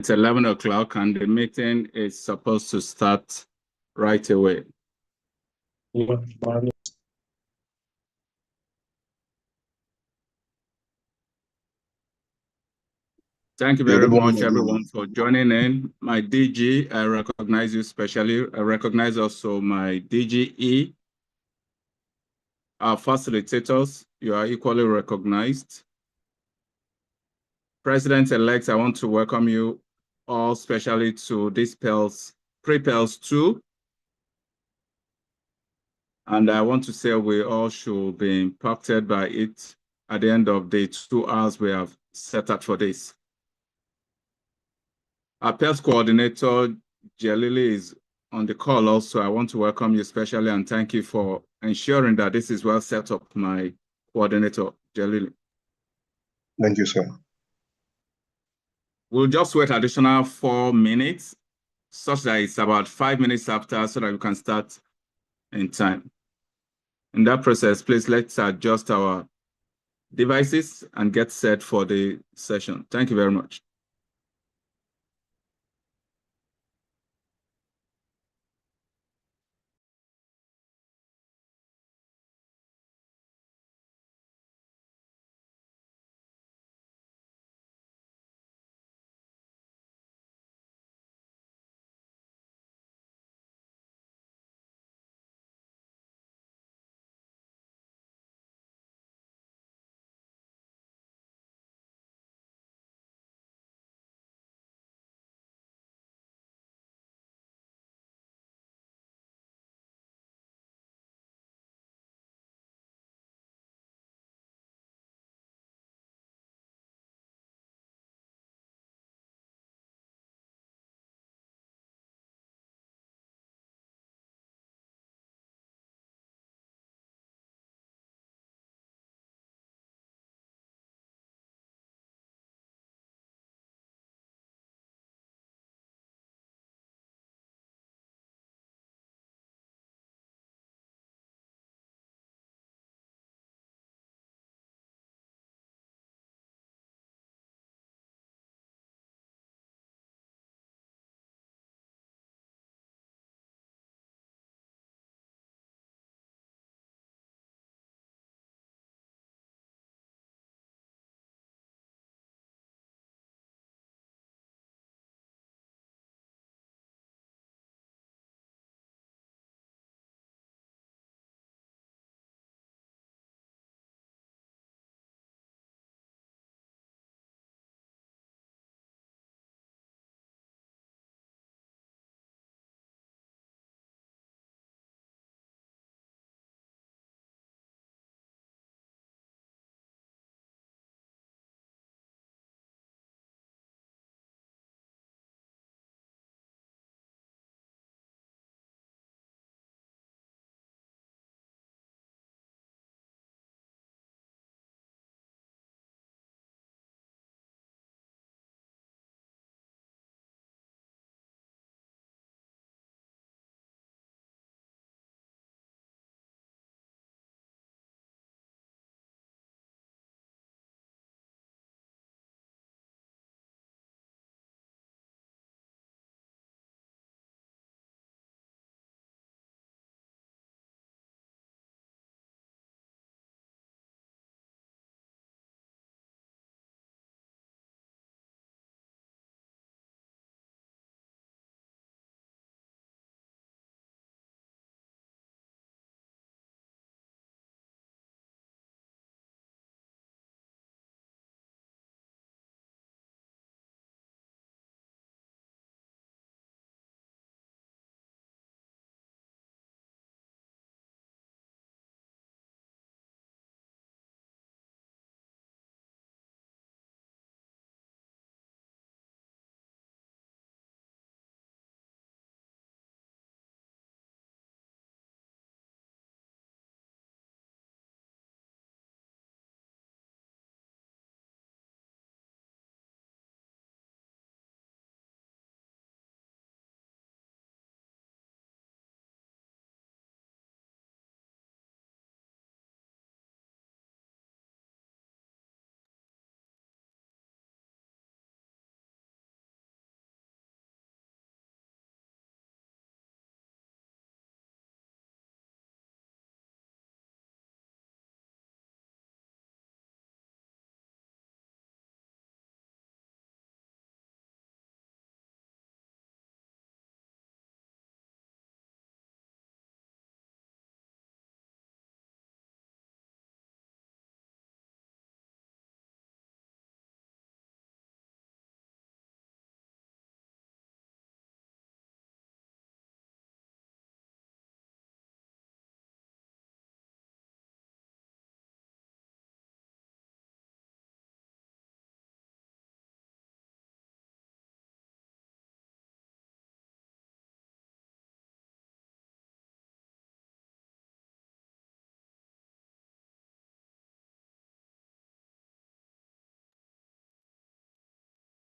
It's 11 o'clock and the meeting is supposed to start right away. Thank you very much, everyone, for joining in. My DG, I recognize you specially. I recognize also my DGE. Our facilitators, you are equally recognized. President-elect, I want to welcome you all, especially to this Pre-PELS 2. And I want to say we all should be impacted by it at the end of the 2 hours we have set up for this. Our PELS coordinator, Jalili, is on the call also. I want to welcome you especially and thank you for ensuring that this is well set up, my coordinator, Jalili. Thank you, sir. We'll just wait additional 4 minutes, such that it's about 5 minutes after, so that we can start in time. In that process, please let's adjust our devices and get set for the session. Thank you very much.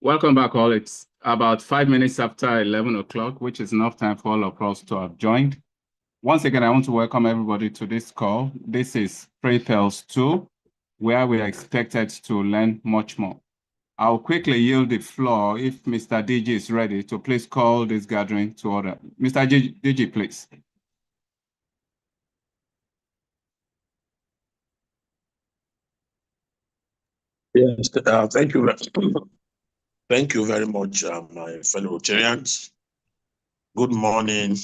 Welcome back, all. It's about 5 minutes after 11 o'clock, which is enough time for all of us to have joined. Once again, I want to welcome everybody to this call. This is Pre-PELS 2, where we are expected to learn much more. I'll quickly yield the floor if Mr. DG is ready to please call this gathering to order. Mr. DG, please. Yes, thank you. Thank you very much, my fellow Rotarians. Good morning.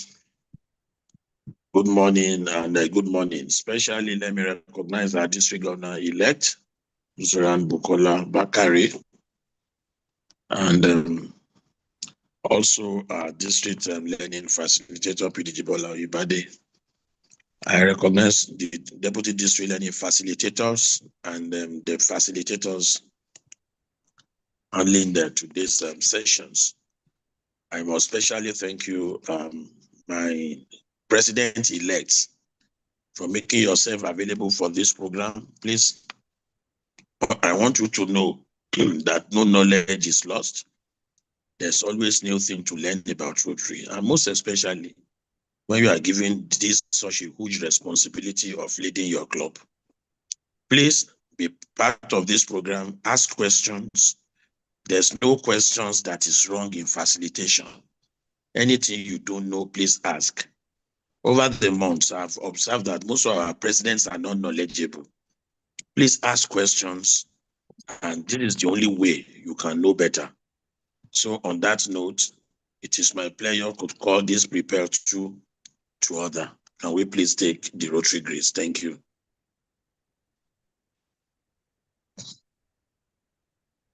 Good morning and good morning. Especially, let me recognize our district governor-elect, Zuran Bukola Bakari, and also our district learning facilitator, PDG Bola Ibade. I recognize the deputy district learning facilitators and the facilitators handling today's sessions. I must especially thank you, my president-elect, for making yourself available for this program. Please, I want you to know that no knowledge is lost. There's always new thing to learn about Rotary, and most especially when you are given this such a huge responsibility of leading your club. Please be part of this program, ask questions. There's no questions that is wrong in facilitation. Anything you don't know, please ask. Over the months, I've observed that most of our presidents are not knowledgeable. Please ask questions, and this is the only way you can know better. So on that note, it is my pleasure to call this Pre-PELS to order. Can we please take the Rotary grace? Thank you.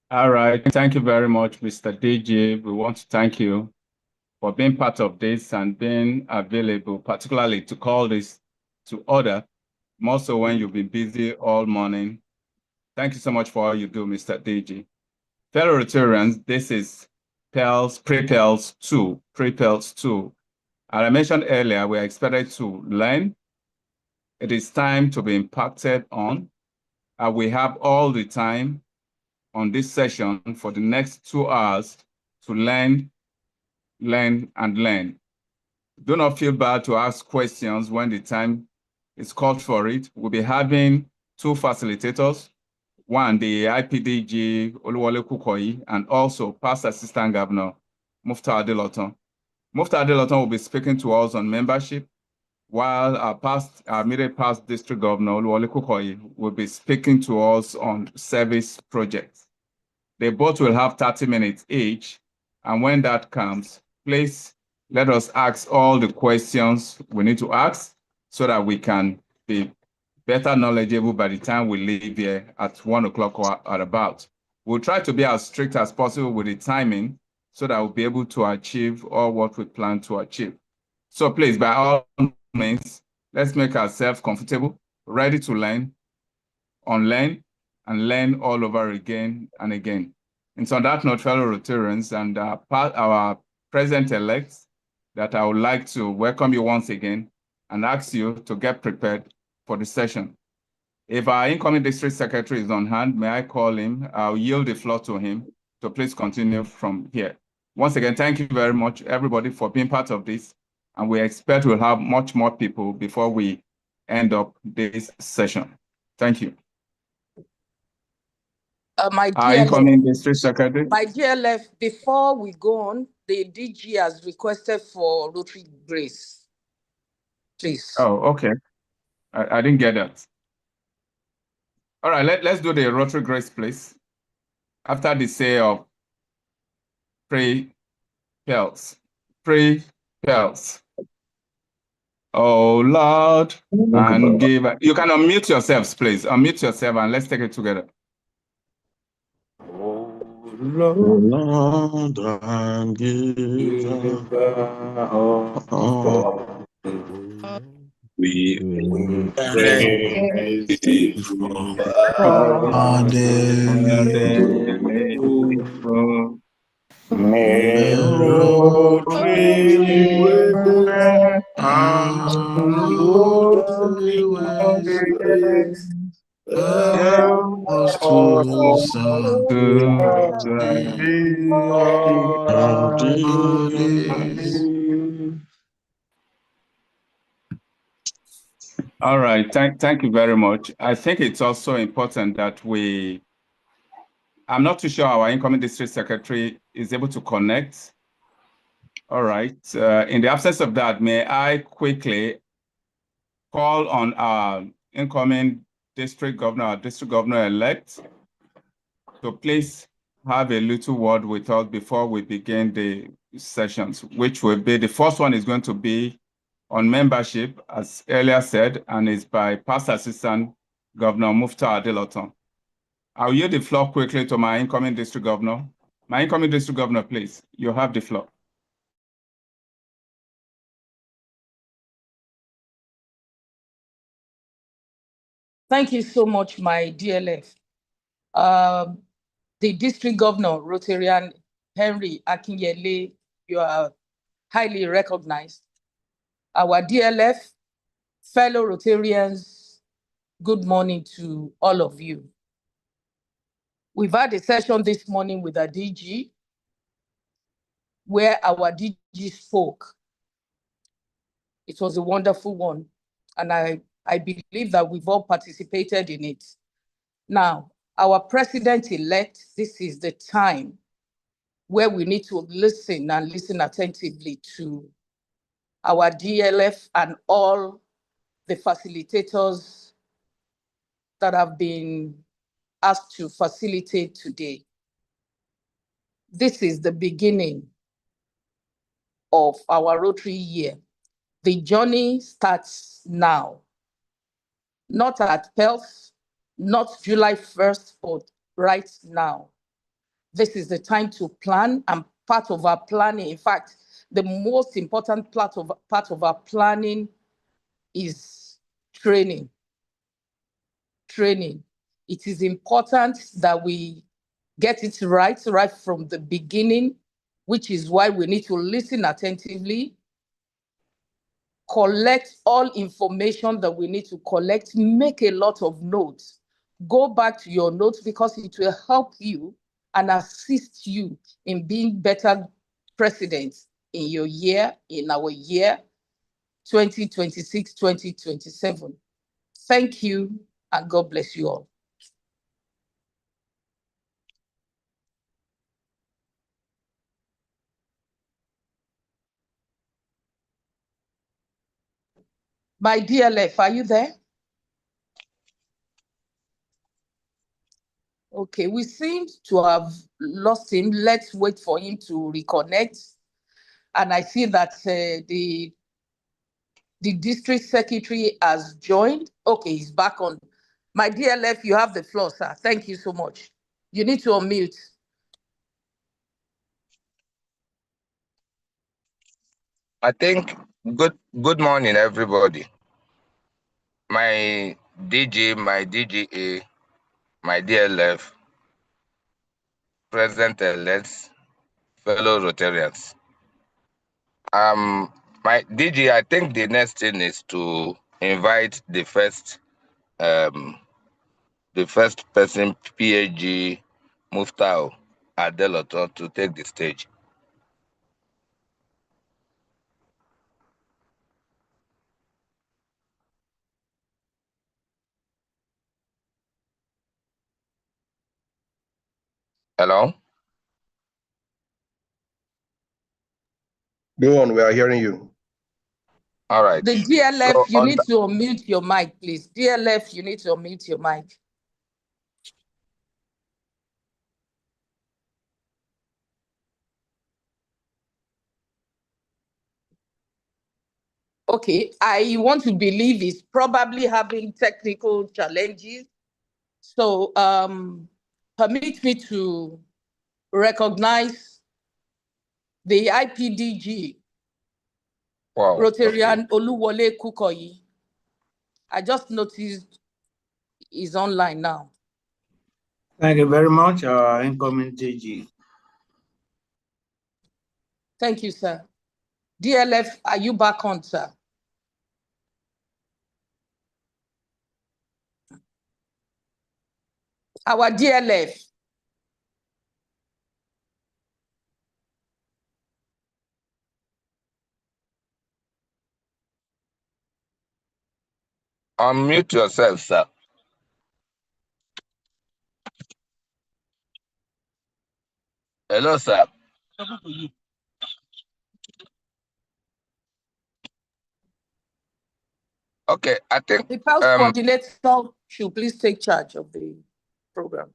All right. Thank you very much, Mr. DG. We want to thank you for being part of this and being available, particularly to call this to order, more so when you've been busy all morning. Thank you so much for all you do, Mr. DG. Fellow Rotarians, this is PELS, Pre-PELS 2, Pre-PELS 2. As I mentioned earlier, we are expected to learn. It is time to be impacted on. We have all the time on this session for the next 2 hours to learn, and learn. Do not feel bad to ask questions when the time is called for it. We'll be having 2 facilitators, one, the IPDG Oluwole Kukoyi, and also Past Assistant Governor Mufta Adeloton. Mufta Adeloton will be speaking to us on membership, while our immediate past district governor Oluwole Kukoyi will be speaking to us on service projects. They both will have 30 minutes each, and when that comes, please let us ask all the questions we need to ask so that we can be better knowledgeable by the time we leave here at 1 o'clock or at about. We'll try to be as strict as possible with the timing so that we'll be able to achieve all what we plan to achieve. So please, by all means, let's make ourselves comfortable, ready to learn, unlearn, and learn all over again and again. And so on that note, fellow Rotarians and our president-elects, that I would like to welcome you once again and ask you to get prepared for the session. If our incoming district secretary is on hand, may I call him? I'll yield the floor to him to please continue from here. Once again, thank you very much, everybody, for being part of this. And we expect we'll have much more people before we end up this session. Thank you. My Our incoming district secretary. My DLF, before we go on, the DG has requested for Rotary grace. Please. Oh, okay. I didn't get that. All right, let's do the Rotary grace, please. After the say of Pre-PELS. Pre-PELS. Oh, Lord, and give. You can unmute yourselves, please. Unmute yourself and let's take it together. Oh, Lord, and give we May Rotary Help us to serve All right, thank you very much. I think it's also important that I'm not too sure our incoming district secretary is able to connect. All right, in the absence of that, may I quickly call on our incoming district governor-elect to please have a little word with us before we begin the sessions, which will be, the first one is going to be on membership, as earlier said, and is by Past Assistant Governor Mufta Adeloton. I'll yield the floor quickly to my incoming district governor. My incoming district governor, please, you have the floor. Thank you so much, my DLF. The district governor, Rotarian Henry Akinyele, you are highly recognized. Our DLF, fellow Rotarians, good morning to all of you. We've had a session this morning with our DG, where our DG spoke. It was a wonderful one, and I believe that we've all participated in it. Now, our president-elect, this is the time where we need to listen and listen attentively to our DLF and all the facilitators that have been asked to facilitate today. This is the beginning of our Rotary year. The journey starts now, not at PELS, not July 1st, but right now. This is the time to plan, and part of our planning, in fact, the most important part of our planning is training. Training. It is important that we get it right from the beginning, which is why we need to listen attentively, collect all information that we need to collect, make a lot of notes. Go back to your notes because it will help you and assist you in being better presidents in your year, in our year 2026, 2027. Thank you, and God bless you all. My DLF, are you there? Okay, we seem to have lost him. Let's wait for him to reconnect. And I see that the district secretary has joined. Okay, he's back on. My DLF, you have the floor, sir. Thank you so much. You need to unmute. I think good morning, everybody. My DG, my DGA, my DLF, President-elect, fellow Rotarians. My DG, I think the next thing is to invite the first person, PhD Muftao Adeloton, to take the stage. Hello? Go on, we are hearing you. All right. The DLF, So you need to unmute your mic, please. DLF, you need to unmute your mic. Okay, I want to believe he's probably having technical challenges. So permit me to recognize the IPDG, wow, Rotarian Oluwole Kukoyi. I just noticed he's online now. Thank you very much, incoming DG. Thank you, sir. DLF, are you back on, sir? Our DLF. Unmute yourself, sir. Hello, sir. Okay, I think The PELS coordinator should please take charge of the program.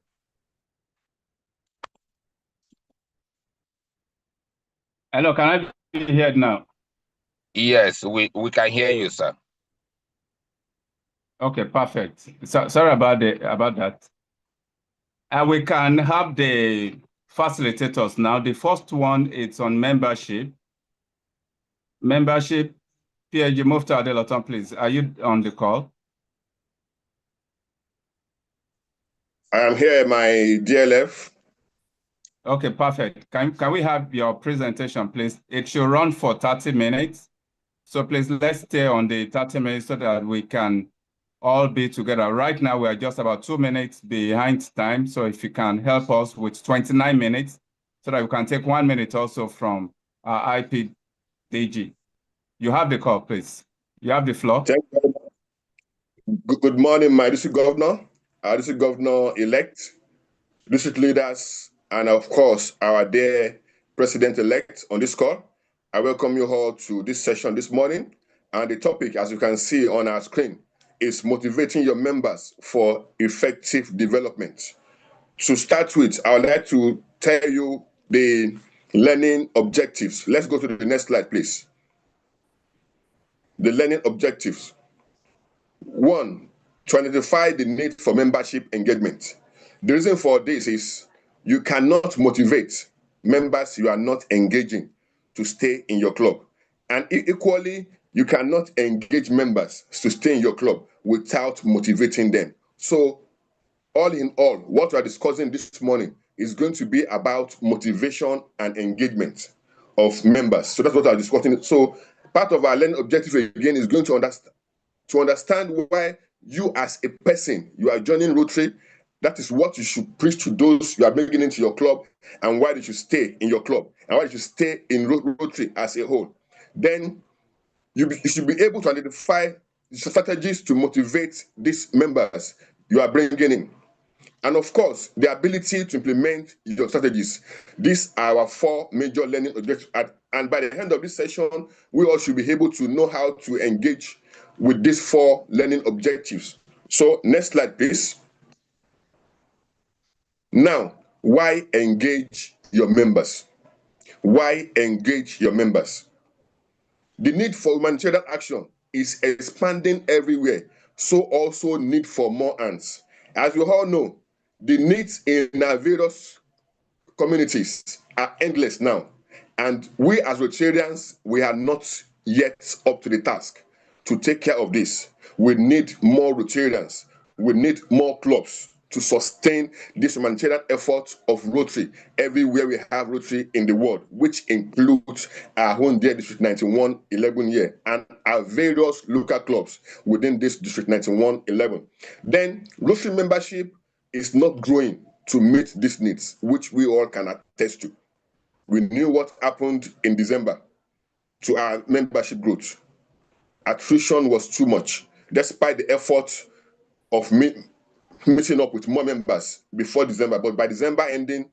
Hello, can I be heard now? yes, we can hear you, sir. Okay, perfect. So, sorry about that. And we can have the facilitators now. The first one is on membership. Membership, PhD Mufta Adelotan, please. Are you on the call? I am here, my DLF. Okay, perfect. Can we have your presentation, please? It should run for 30 minutes. So please, let's stay on the 30 minutes so that we can all be together. Right now, we are just about 2 minutes behind time. So if you can help us with 29 minutes so that we can take 1 minute also from our IPDG. You have the call, please. You have the floor. Thank you very much. Good morning, my district governor, our district governor-elect, district leaders, and of course, our dear president-elect on this call. I welcome you all to this session this morning. And the topic, as you can see on our screen, is motivating your members for effective development. To start with, I would like to tell you the learning objectives. Let's go to the next slide, please. The learning objectives. 1, to identify the need for membership engagement. The reason for this is you cannot motivate members you are not engaging to stay in your club. And equally, you cannot engage members to stay in your club without motivating them. So, all in all, what we are discussing this morning is going to be about motivation and engagement of members. So that's what I'm discussing. So part of our learning objective again is going to understand why you as a person, you are joining Rotary. That is what you should preach to those you are bringing into your club, and why they should stay in your club, and why they should stay in Rotary as a whole. Then you should be able to identify strategies to motivate these members you are bringing in. And of course, the ability to implement your strategies. These are our 4 major learning objectives. And by the end of this session, we all should be able to know how to engage with these 4 learning objectives. So next slide, please. Now, why engage your members? Why engage your members? The need for humanitarian action is expanding everywhere, so also need for more hands. As we all know, the needs in our various communities are endless now, and we as Rotarians, we are not yet up to the task to take care of this. We need more Rotarians. We need more clubs to sustain this humanitarian effort of Rotary everywhere we have Rotary in the world, which includes our own dear District 91 11 year and our various local clubs within this District 91 11. Then Rotary membership is not growing to meet these needs, which we all can attest to. We knew what happened in December to our membership growth. Attrition was too much, despite the effort of meeting up with more members before December. But by December ending,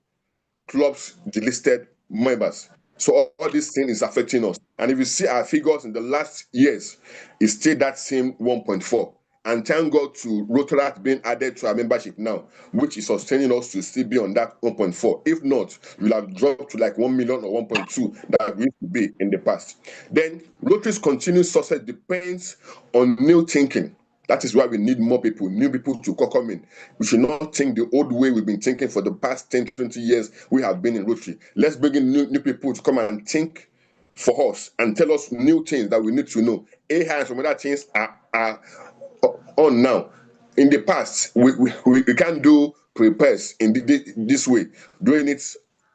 clubs delisted members. So all this thing is affecting us. And if you see our figures in the last years, it's still that same 1.4. And thank God to Rotary being added to our membership now, which is sustaining us to still be on that 1.4. If not, we'll have dropped to like 1 million or 1.2 that we used to be in the past. Then Rotary's continued success depends on new thinking. That is why we need more people, new people to come in. We should not think the old way we've been thinking for the past 10, 20 years we have been in Rotary. Let's bring in new people to come and think for us and tell us new things that we need to know. AI and some other things are on now. In the past, we can't do Pre-PELS in this way, doing it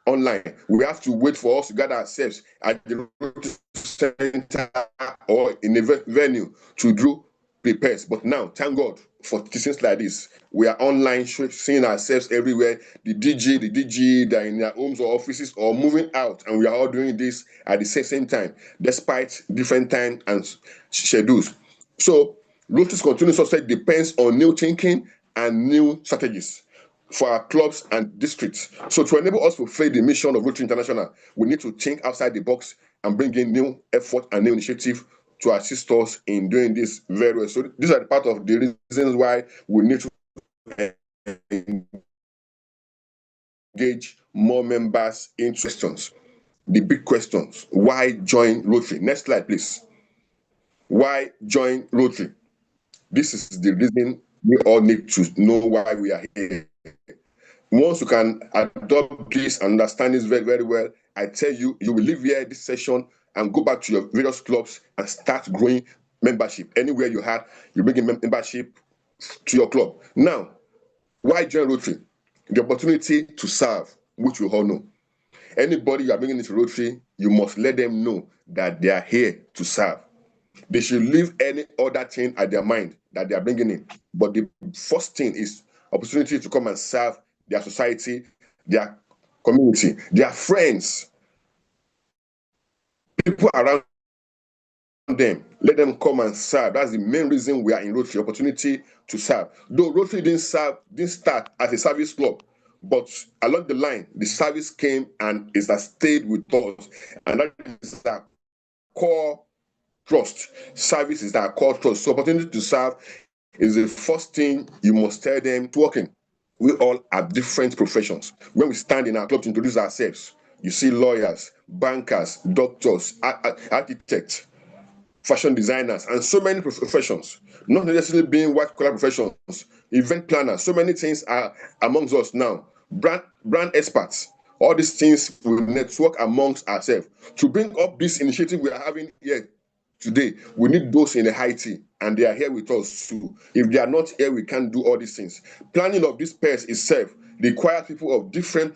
online. We have to wait for us to gather ourselves at the center or in a venue to do Pre-PELS. But now, thank God, for things like this. We are online, seeing ourselves everywhere. The DG, they're in their homes or offices or moving out, and we are all doing this at the same time, despite different time and schedules. So Rotary's continued success depends on new thinking and new strategies for our clubs and districts. So to enable us to fulfill the mission of Rotary International, we need to think outside the box and bring in new effort and new initiative to assist us in doing this very well. So these are the part of the reasons why we need to engage more members in questions. The big questions. Why join Rotary? Next slide, please. Why join Rotary? This is the reason we all need to know why we are here. Once you can adopt this and understand this very, very well, I tell you, you will leave here this session and go back to your various clubs and start growing membership. Anywhere you have, you bring in membership to your club. Now, why join Rotary? The opportunity to serve, which we all know. Anybody you are bringing into Rotary, you must let them know that they are here to serve. They should leave any other thing at their mind that they are bringing in. But the first thing is opportunity to come and serve their society, their community, their friends, people around them. Let them come and serve. That's the main reason we are in Rotary, opportunity to serve. Though Rotary didn't start as a service club, but along the line, the service came and it has stayed with us. And that is our core trust. Service is our core trust. So opportunity to serve is the first thing you must tell them to work in. We all have different professions. When we stand in our club to introduce ourselves, you see lawyers, bankers, doctors, architects, fashion designers, and so many professions, not necessarily being white-collar professions, event planners, so many things are amongst us now. Brand experts, all these things we network amongst ourselves. To bring up this initiative we are having here today, we need those in the high T, and they are here with us too. If they are not here, we can't do all these things. Planning of this PELS itself requires people of different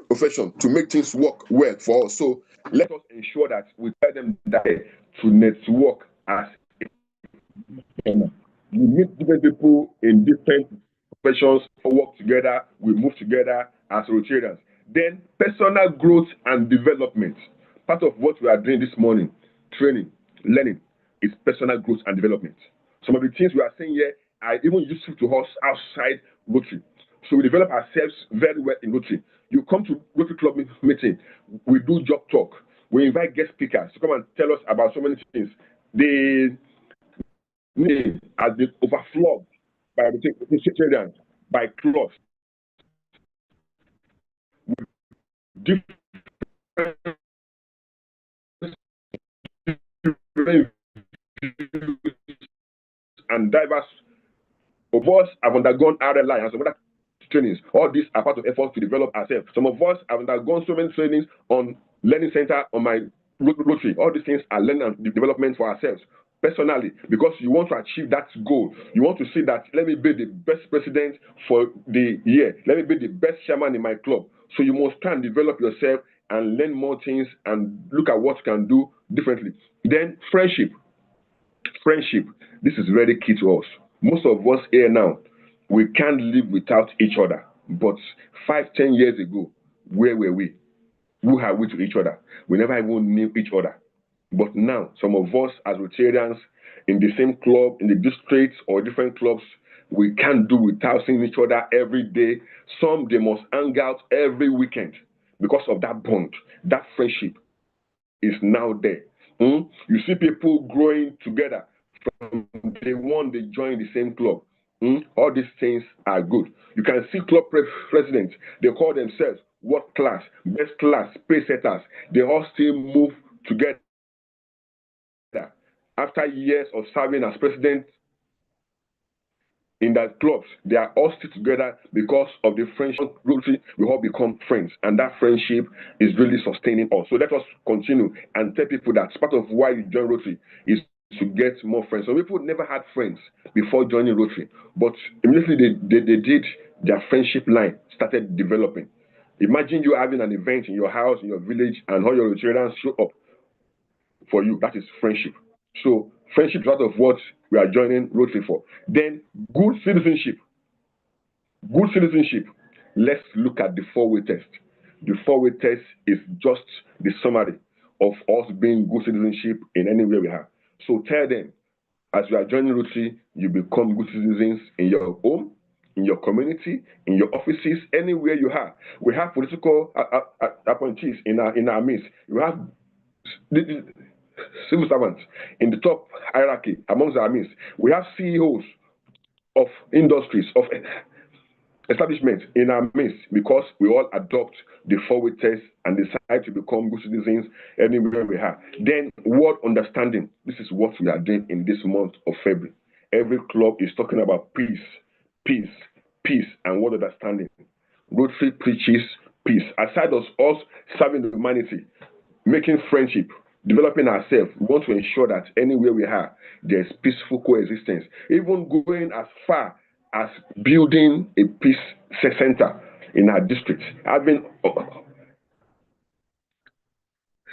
profession to make things work well for us. So let us ensure that we tell them that to network as we meet different people in different professions, work together, we move together as Rotarians. Then personal growth and development. Part of what we are doing this morning, training, learning, is personal growth and development. Some of the things we are saying here are even useful to us outside Rotary. So we develop ourselves very well in Rotary. You come to Rotary Club meeting, we do job talk. We invite guest speakers to come and tell us about so many things. The name has been overflowed by Rotarians, by clubs. And diverse of us have undergone RLI and some other trainings. All these are part of efforts to develop ourselves. Some of us have undergone so many trainings on Learning Center, on my Rotary. All these things are learning and development for ourselves personally, because you want to achieve that goal. You want to see that, let me be the best president for the year. Let me be the best chairman in my club. So you must try and develop yourself and learn more things and look at what you can do differently. Then friendship. Friendship. This is very key to us. Most of us here now, we can't live without each other. But 5-10 years ago, where were we? Who are we to each other? We never even knew each other. But now, some of us as Rotarians in the same club, in the districts or different clubs, we can't do without seeing each other every day. Some, they must hang out every weekend because of that bond, that friendship is now there. You see people growing together from day one, they join the same club. All these things are good. You can see club presidents, they call themselves world class, best class, pace setters. They all still move together. After years of serving as president in that clubs, they are all still together because of the friendship. We all become friends, and that friendship is really sustaining us. So let us continue and tell people that part of why you join Rotary is to get more friends. Some people never had friends before joining Rotary, but immediately they did, their friendship line started developing. Imagine you having an event in your house, in your village, and all your Rotarians show up for you. That is friendship. So Friendship is part of what we are joining Rotary for. Then good citizenship. Good citizenship. Let's look at the 4-way test. The 4-way test is just the summary of us being good citizenship in any way we have. So tell them, as you are joining Rotary, you become good citizens in your home, in your community, in your offices, anywhere you have. We have political appointees in our midst. We have civil servants in the top hierarchy amongst our midst. We have CEOs of industries, of establishments in our midst, because we all adopt the 4-way test and decide to become good citizens anywhere we have. Then word understanding. This is what we are doing in this month of February. Every club is talking about peace, peace, peace, and word understanding. Rotary preaches peace. Aside of us serving humanity, making friendship, developing ourselves, we want to ensure that anywhere we are, there's peaceful coexistence. Even going as far as building a peace center in our district, having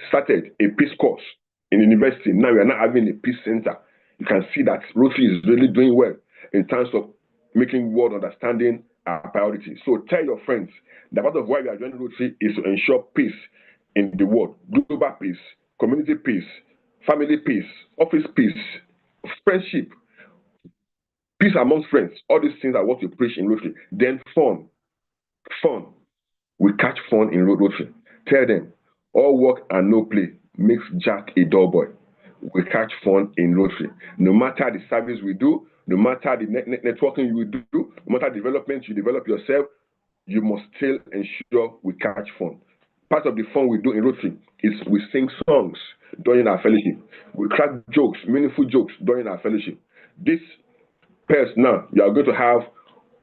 started a peace course in university. Now we are not having a peace center. You can see that Rotary is really doing well in terms of making world understanding a priority. So tell your friends that part of why we are joining Rotary is to ensure peace in the world, global peace, community peace, family peace, office peace, friendship, peace amongst friends. All these things are what we preach in Rotary. Then fun. We catch fun in Rotary. Tell them, all work and no play makes Jack a dull boy. We catch fun in Rotary. No matter the service we do, no matter the networking you do, no matter the development you develop yourself, you must still ensure we catch fun. Part of the fun we do in Rotary is we sing songs during our fellowship. We crack jokes, meaningful jokes during our fellowship. This PELS now, you are going to have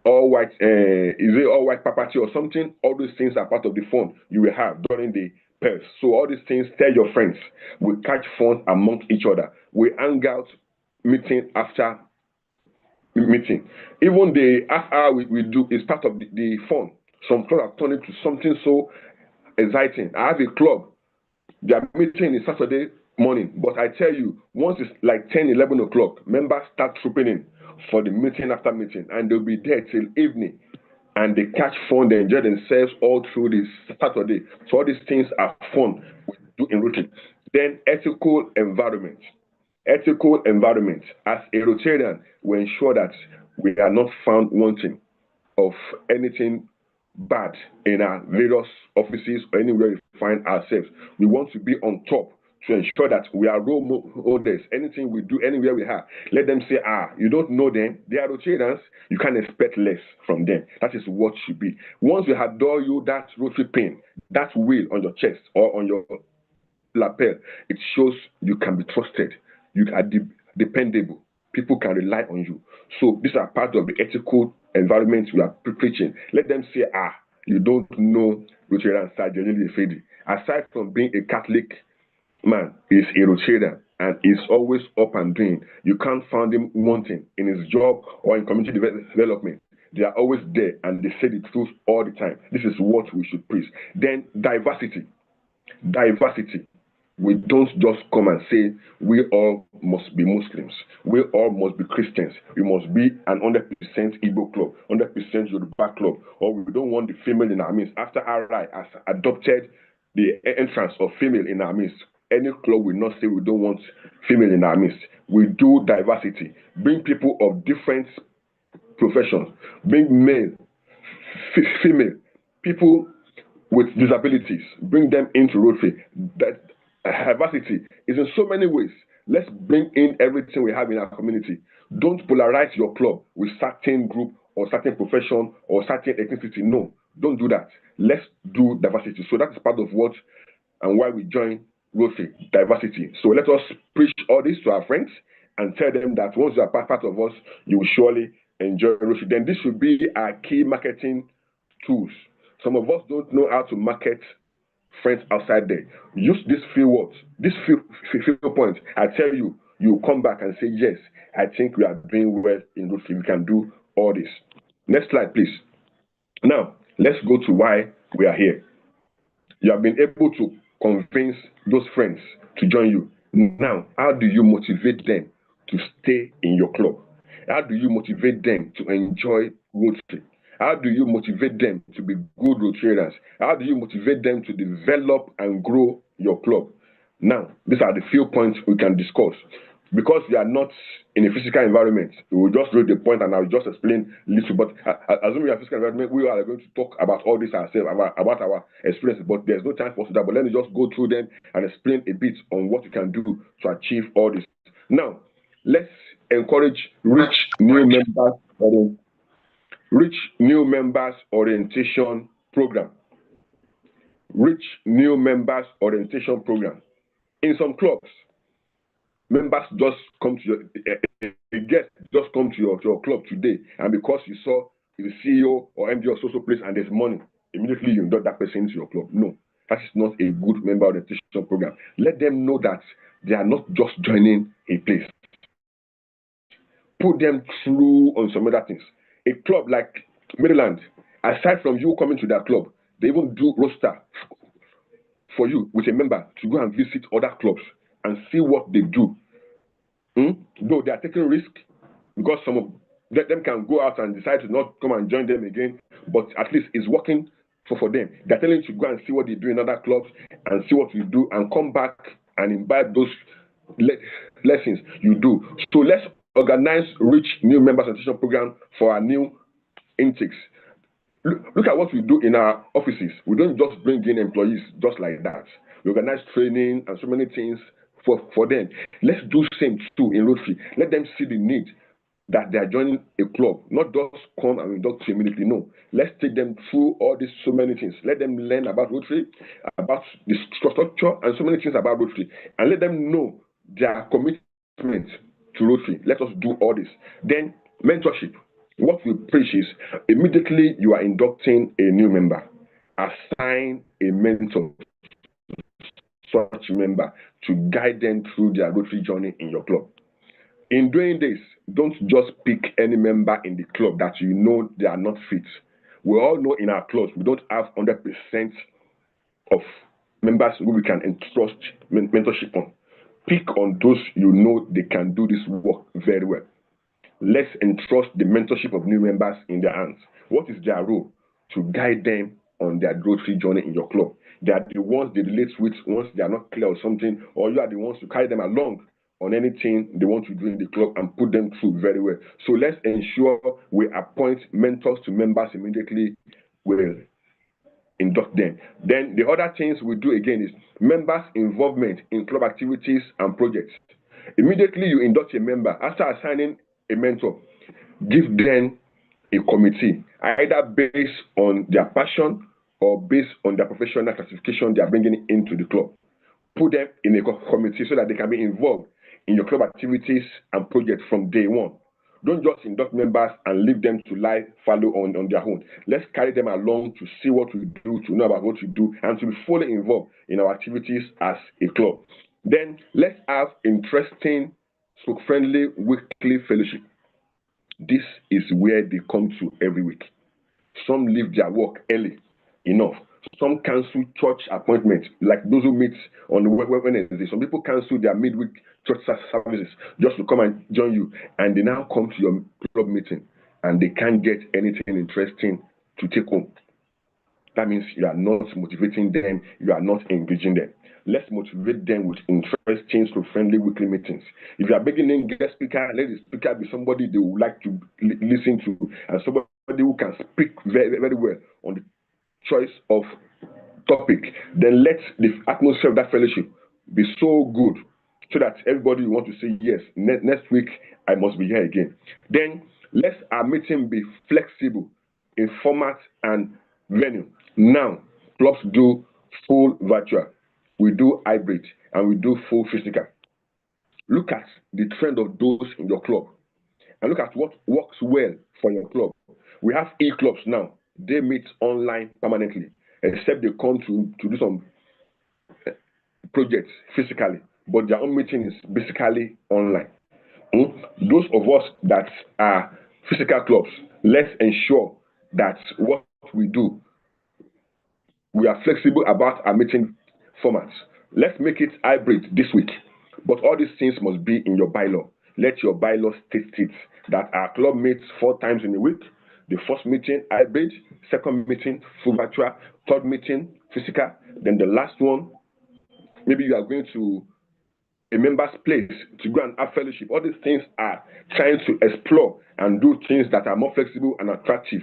all white, is it all white property or something? All those things are part of the fun you will have during the PELS. So all these things, tell your friends. We catch fun amongst each other. We hang out, meeting after meeting. Even the after we do is part of the fun. Some clubs have turned into something so exciting. I have a club. Their meeting is Saturday morning, but I tell you, once it's like 10, 11 o'clock, members start trooping in for the meeting after meeting, and they'll be there till evening, and they catch fun, they enjoy themselves all through this Saturday. So all these things are fun we do in Rotary. Then ethical environment. Ethical environment. As a Rotarian, we ensure that we are not found wanting of anything bad in our various offices or anywhere we find ourselves. We want to be on top to ensure that we are role models. Anything we do, anywhere we are, let them say, you don't know them, they are Rotarians, you can't expect less from them. That is what should be. Once we adore you, that Rotary pin, that wheel on your chest or on your lapel, it shows you can be trusted, you are dependable, people can rely on you. So these are part of the ethical environment we are preaching. Let them say, you don't know Rotarian side, genuinely Fedi. Aside from being a Catholic man, is a Rotarian and is always up and doing. You can't find him wanting in his job or in community development. They are always there and they say the truth all the time. This is what we should preach. Then diversity. Diversity. We don't just come and say we all must be Muslims, we all must be Christians, we must be an 100% Igbo club, 100% Yoruba club, or we don't want the female in our midst. After RI has adopted the entrance of female in our midst, any club will not say we don't want female in our midst. We do diversity, bring people of different professions, bring male, female, people with disabilities, bring them into Rotary. That diversity is in so many ways. Let's bring in everything we have in our community. Don't polarize your club with certain group or certain profession or certain ethnicity. No, don't do that. Let's do diversity. So that is part of what and why we join Rotary, diversity. So let us preach all this to our friends and tell them that once you are part of us, you will surely enjoy Rotary. Then this should be our key marketing tools. Some of us don't know how to market friends outside there. Use these few words, these few points. I tell you, you come back and say, yes, I think we are doing well in Rotary. We can do all this. Next slide, please. Now, let's go to why we are here. You have been able to convince those friends to join you. Now, how do you motivate them to stay in your club? How do you motivate them to enjoy Rotary? How do you motivate them to be good Rotarians? How do you motivate them to develop and grow your club? Now, these are the few points we can discuss. Because we are not in a physical environment, we will just read the point and I'll just explain little. But assuming we are physical environment, we are going to talk about all this ourselves, about our experiences. But there's no time for that. But let me just go through them and explain a bit on what you can do to achieve all this. Now, let's encourage rich new members orientation program. Rich new members orientation program. In some clubs, members just come to a guest just come to your club today, and because you saw the CEO or MD of social place and there's money, immediately you induct that person into your club. No, that is not a good member orientation program. Let them know that they are not just joining a place. Put them through on some other things. A club like Maryland, aside from you coming to their club, they even do roster for you with a member to go and visit other clubs and see what they do. Though they are taking risk, because some of them can go out and decide to not come and join them again, but at least it's working for them. They're telling you to go and see what they do in other clubs and see what you do and come back and imbibe those lessons you do. So let's organize rich new members orientation program for our new intakes. Look at what we do in our offices. We don't just bring in employees just like that. We organize training and so many things for them. Let's do the same too in Rotary. Let them see the need that they are joining a club, not just come and induct immediately. No, let's take them through all these so many things. Let them learn about Rotary, about the structure, and so many things about Rotary, and let them know their commitment to Rotary. Let us do all this. Then mentorship. What we preach is immediately you are inducting a new member, assign a mentor, such member, to guide them through their Rotary journey in your club. In doing this, don't just pick any member in the club that you know they are not fit. We all know in our clubs we don't have 100% of members who we can entrust mentorship on. Pick on those you know they can do this work very well. Let's entrust the mentorship of new members in their hands. What is their role? To guide them on their Rotary journey in your club. They are the ones they relate with once they are not clear on something, or you are the ones to carry them along on anything they want to do in the club and put them through very well. So let's ensure we appoint mentors to members immediately. We'll induct them. Then the other things we do again is members' involvement in club activities and projects. Immediately you induct a member, after assigning a mentor, give them a committee, either based on their passion or based on their professional classification they are bringing into the club. Put them in a committee so that they can be involved in your club activities and projects from day one. Don't just induct members and leave them to lie fallow on their own. Let's carry them along to see what we do, to know about what we do, and to be fully involved in our activities as a club. Then let's have interesting, friendly weekly fellowship. This is where they come to every week. Some leave their work early enough. Some cancel church appointments, like those who meet on Wednesday. Some people cancel their midweek church services just to come and join you, and they now come to your club meeting and they can't get anything interesting to take home. That means you are not motivating them, you are not engaging them. Let's motivate them with interesting, friendly weekly meetings. If you are beginning guest speaker, let the speaker be somebody they would like to listen to, and somebody who can speak very, very well on the choice of topic. Then let the atmosphere of that fellowship be so good so that everybody will want to say, yes, next week I must be here again. Then let our meeting be flexible in format and venue. Now, clubs do full virtual, we do hybrid, and we do full physical. Look at the trend of those in your club and look at what works well for your club. We have e-clubs now. They meet online permanently, except they come to do some projects physically, but their own meeting is basically online. Those of us that are physical clubs, let's ensure that what we do, we are flexible about our meeting formats. Let's make it hybrid this week, but all these things must be in your bylaw. let your bylaws state it, that our club meets 4 times in a week. The first meeting, hybrid, second meeting, full virtual, third meeting, physical, then the last one, maybe you are going to a member's place to go and have fellowship. All these things are trying to explore and do things that are more flexible and attractive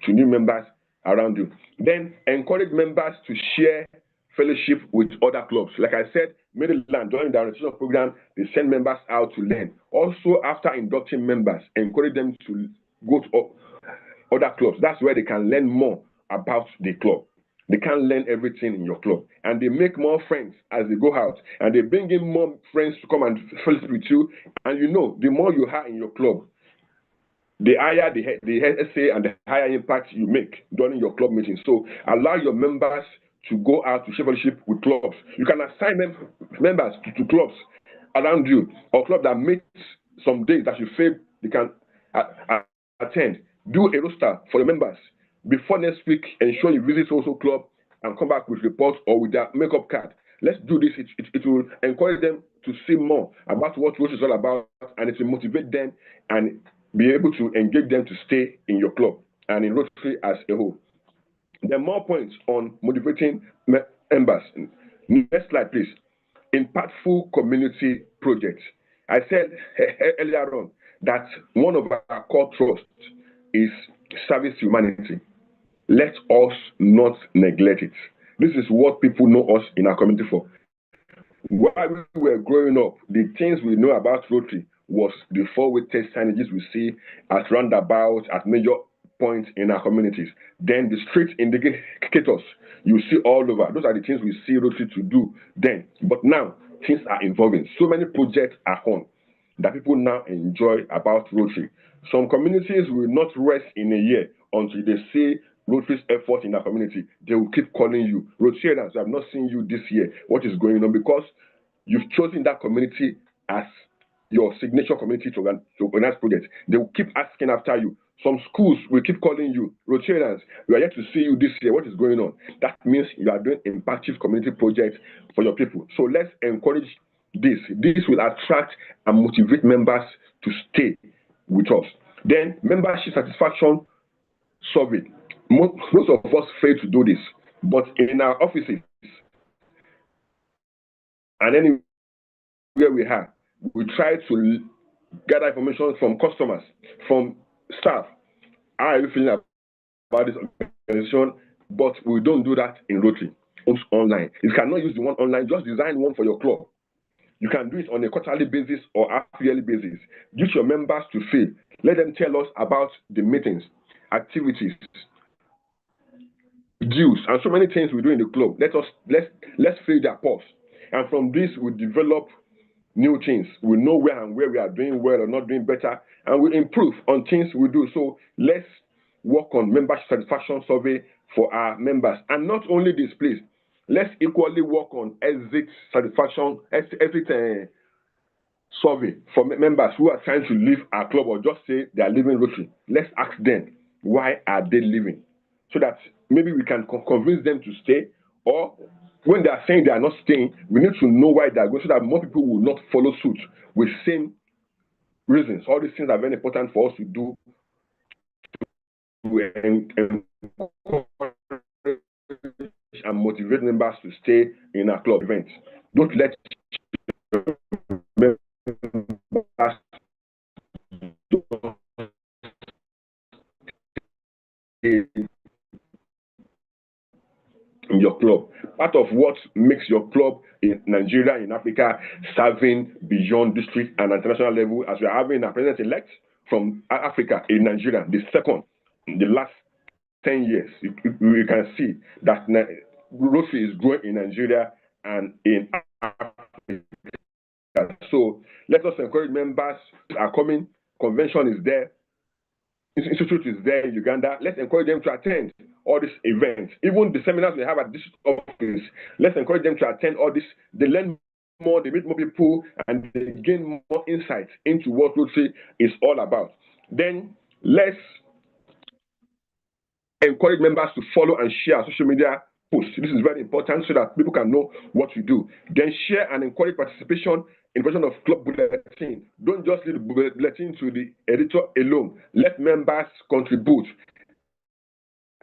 to new members around you. Then encourage members to share fellowship with other clubs. Like I said, Maryland, during the orientation program, they send members out to learn. Also, after inducting members, encourage them to go to other clubs. That's where they can learn more about the club. They can't learn everything in your club. And they make more friends as they go out. And they bring in more friends to come and fellowship with you. And you know, the more you have in your club, the higher the SA and the higher impact you make during your club meetings. So allow your members to go out to share fellowship with clubs. You can assign members to clubs around you, or clubs that meet some days that you feel they can attend. Do a roster for the members. Before next week, ensure you visit also club and come back with reports or with their makeup card. Let's do this. It will encourage them to see more about what Rotary is all about, and it will motivate them and be able to engage them to stay in your club and in Rotary as a whole. There are more points on motivating members. Next slide, please. Impactful community projects. I said earlier on that one of our core trusts is service to humanity. Let us not neglect it. This is what people know us in our community for. While we were growing up, the things we know about Rotary was the four-way test signages we see at roundabouts, at major points in our communities. Then the street indicators you see all over. Those are the things we see Rotary to do then. But now, things are evolving. So many projects are on that people now enjoy about Rotary. Some communities will not rest in a year until they see Rotary's effort in our community. They will keep calling you. Rotarians, I have not seen you this year. What is going on? Because you've chosen that community as your signature community to organize projects. They will keep asking after you. Some schools will keep calling you. Rotarians, we are yet to see you this year. What is going on? That means you are doing impactful community projects for your people. So let's encourage this. This will attract and motivate members to stay with us. Then membership satisfaction survey. Most of us fail to do this, but in our offices and anywhere we have, we try to gather information from customers, from staff. How are you feeling about this organization? But we don't do that in Rotary. It's online. You cannot use the one online. Just design one for your club. You can do it on a quarterly basis or half-yearly basis. Use your members to feel. Let them tell us about the meetings, activities, dues, and so many things we do in the club. Let's fill their pulse. And from this, we develop new things. We know where we are doing well or not doing better, and we improve on things we do. So let's work on membership satisfaction survey for our members. And not only this, please, let's equally work on exit satisfaction, exit survey for members who are trying to leave our club or just say they are leaving Rotary. Let's ask them, why are they leaving? So that maybe we can convince them to stay, or when they are saying they are not staying, we need to know why they are going so that more people will not follow suit with same reasons. All these things are very important for us to do and motivate members to stay in our club events. Don't let members in your club. Part of what makes your club in Nigeria, in Africa, serving beyond district and international level, as we are having a president-elect from Africa in Nigeria, the second in the last 10 years. You can see that Rotary is growing in Nigeria and in Africa. So let us encourage members. Our coming convention is there. Institute is there in Uganda. Let's encourage them to attend all these events. Even the seminars we have at this office, let's encourage them to attend all this. They learn more, they meet more people, and they gain more insight into what Rotary is all about. Then let's encourage members to follow and share social media post. This is very important so that people can know what you do. Then share and encourage participation in version of club bulletin. Don't just leave the bulletin to the editor alone. Let members contribute,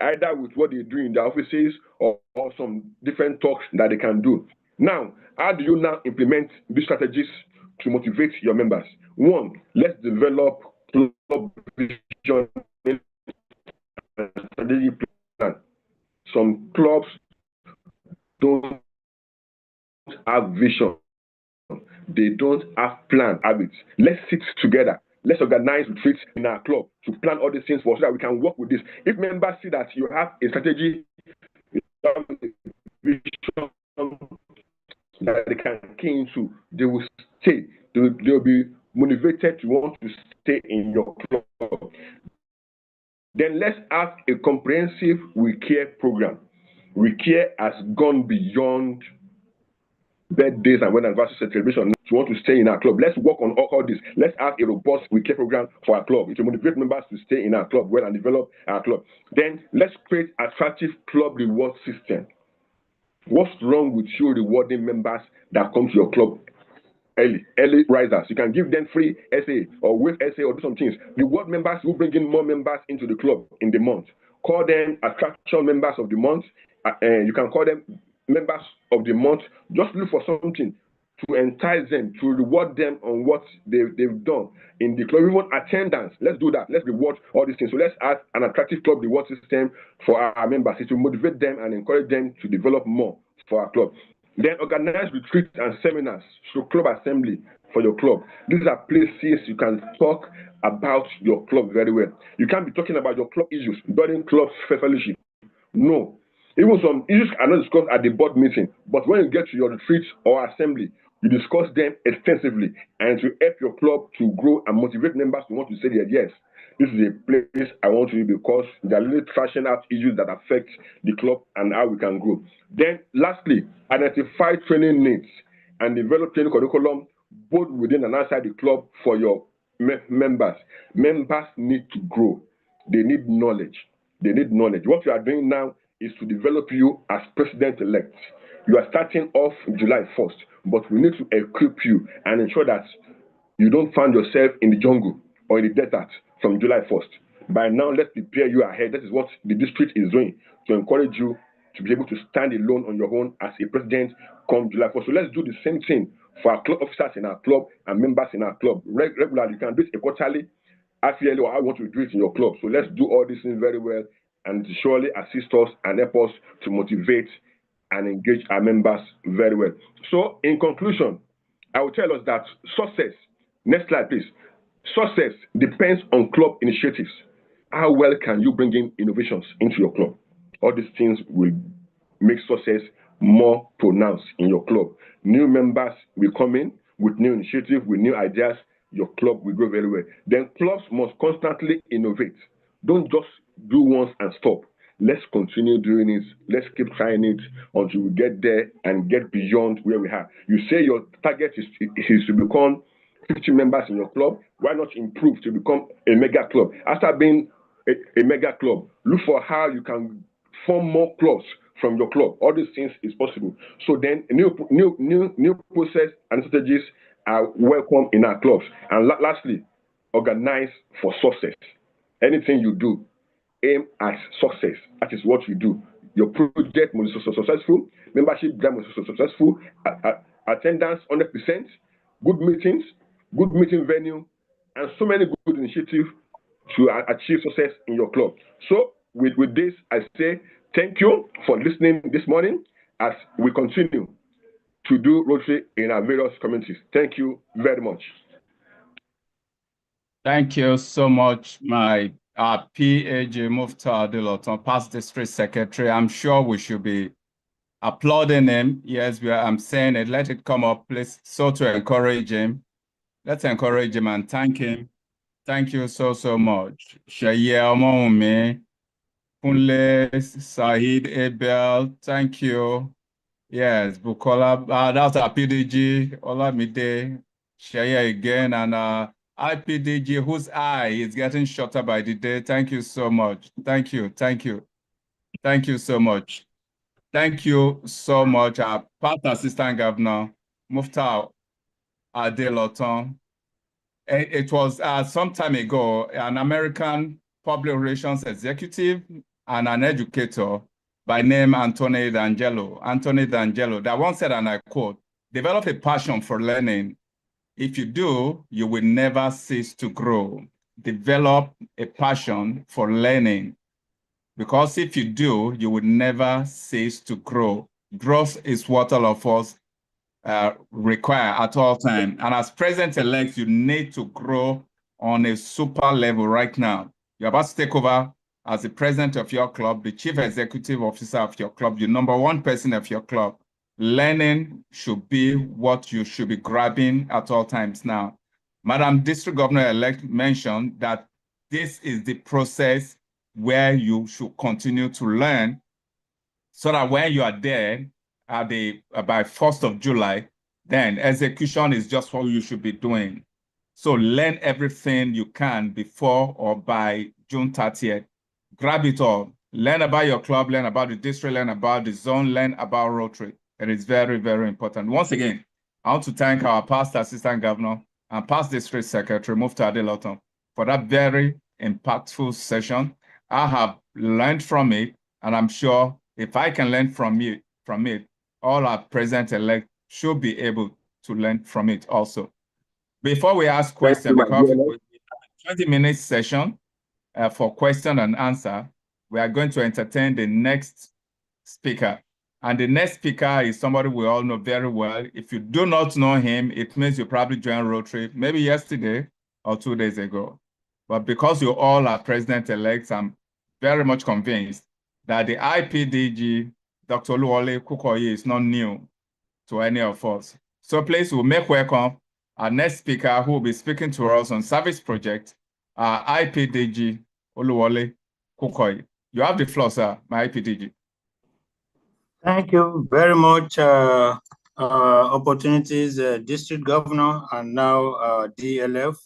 either with what they do in their offices or some different talks that they can do. Now, how do you now implement these strategies to motivate your members? One, let's develop club vision and strategy plan. Some clubs don't have vision. They don't have plan habits. Let's sit together. Let's organize retreats in our club to plan all these things for us so that we can work with this. If members see that you have a strategy, you have a vision that they can key into, they will stay. They'll be motivated to want to stay in your club. Then let's have a comprehensive We Care program. We Care has gone beyond birthdays and wedding anniversary celebration. To want to stay in our club, let's work on all this. Let's have a robust We Care program for our club. It will motivate members to stay in our club well and develop our club. Then let's create attractive club reward system. What's wrong with you rewarding members that come to your club early risers? You can give them free essay or wave essay or do some things. Reward members who bring in more members into the club in the month. Call them attraction members of the month. You can call them members of the month. Just look for something to entice them, to reward them on what they've done in the club. Even attendance, let's do that. Let's reward all these things. So let's add an attractive club reward system for our members. It will motivate them and encourage them to develop more for our club. Then organize retreats and seminars, so club assembly for your club. These are places you can talk about your club very well. You can't be talking about your club issues during club fellowship. No. Even some issues are not discussed at the board meeting, but when you get to your retreat or assembly, you discuss them extensively and to help your club to grow and motivate members to want to say that yes, this is a place I want to be because they are really trashing out issues that affect the club and how we can grow. Then lastly, identify training needs and develop training curriculum both within and outside the club for your members. Members need to grow. They need knowledge. They need knowledge. What you are doing now is to develop you as president-elect. You are starting off July 1st, but we need to equip you and ensure that you don't find yourself in the jungle or in the desert from July 1st. By now, let's prepare you ahead. That is what the district is doing to encourage you to be able to stand alone on your own as a president come July 1st. So let's do the same thing for our club officers in our club and members in our club. Regularly, you can do it quarterly, half-yearly, or I want to do it in your club. So let's do all these things very well and surely assist us and help us to motivate and engage our members very well. So in conclusion, I will tell us that success, next slide please, success depends on club initiatives. How well can you bring in innovations into your club? All these things will make success more pronounced in your club. New members will come in with new initiatives, with new ideas. Your club will grow very well. Then clubs must constantly innovate. Don't just do once and stop. Let's continue doing it. Let's keep trying it until we get there and get beyond where we are. You say your target is to become 50 members in your club. Why not improve to become a mega club? After being a mega club, look for how you can form more clubs from your club. All these things is possible. So then new process and strategies are welcome in our clubs. And lastly, organize for success. Anything you do, aim at success. That is what you do. Your project must be successful. Membership must be successful. Attendance 100%. Good meetings, good meeting venue, and so many good initiatives to achieve success in your club. So with this, I say thank you for listening this morning as we continue to do Rotary in our various communities. Thank you very much. Thank you so much, my PAJ Muftar Diloton, past district secretary. I'm sure we should be applauding him. Yes, I'm saying it. Let it come up, please. So to encourage him. Let's encourage him and thank him. Thank you so much. Shaye Omoume, Kunle, Saeed Abel, thank you. Yes, Bukola, that's our PDG, Olamide, Shaye again, and IPDG, whose eye is getting shorter by the day. Thank you so much. Thank you so much. Thank you so much, our past Assistant Governor, Mufta Adeloton. It was some time ago, an American public relations executive and an educator by name Anthony D'Angelo, that once said, and I quote, "Develop a passion for learning. If you do, you will never cease to grow. Develop a passion for learning, because if you do, you will never cease to grow. Growth is what all of us require at all times. And as president-elect, you need to grow on a super level right now. You're about to take over as the president of your club, the chief executive officer of your club, the number one person of your club. Learning should be what you should be grabbing at all times now. Madam District Governor-elect mentioned that this is the process where you should continue to learn, so that when you are there at by 1st of July, then execution is just what you should be doing. So learn everything you can before or by June 30th. Grab it all. Learn about your club, learn about the district, learn about the zone, learn about Rotary. It is very, very important. Once again, I want to thank our past Assistant Governor and past District Secretary, Mufta Adeloton, for that very impactful session. I have learned from it, and I'm sure if I can learn from it, all our president-elect should be able to learn from it also. Before we ask questions, because we have a 20-minute session for question and answer, we are going to entertain the next speaker. And the next speaker is somebody we all know very well. If you do not know him, it means you probably joined Rotary maybe yesterday or 2 days ago. But because you all are president-elects, I'm very much convinced that the IPDG, Dr. Oluwole Kukoyi, is not new to any of us. So please, we'll make welcome our next speaker who will be speaking to us on service project, IPDG Oluwole Kukoyi. You have the floor, sir, my IPDG. Thank you very much, Opportunities District Governor and now DLF.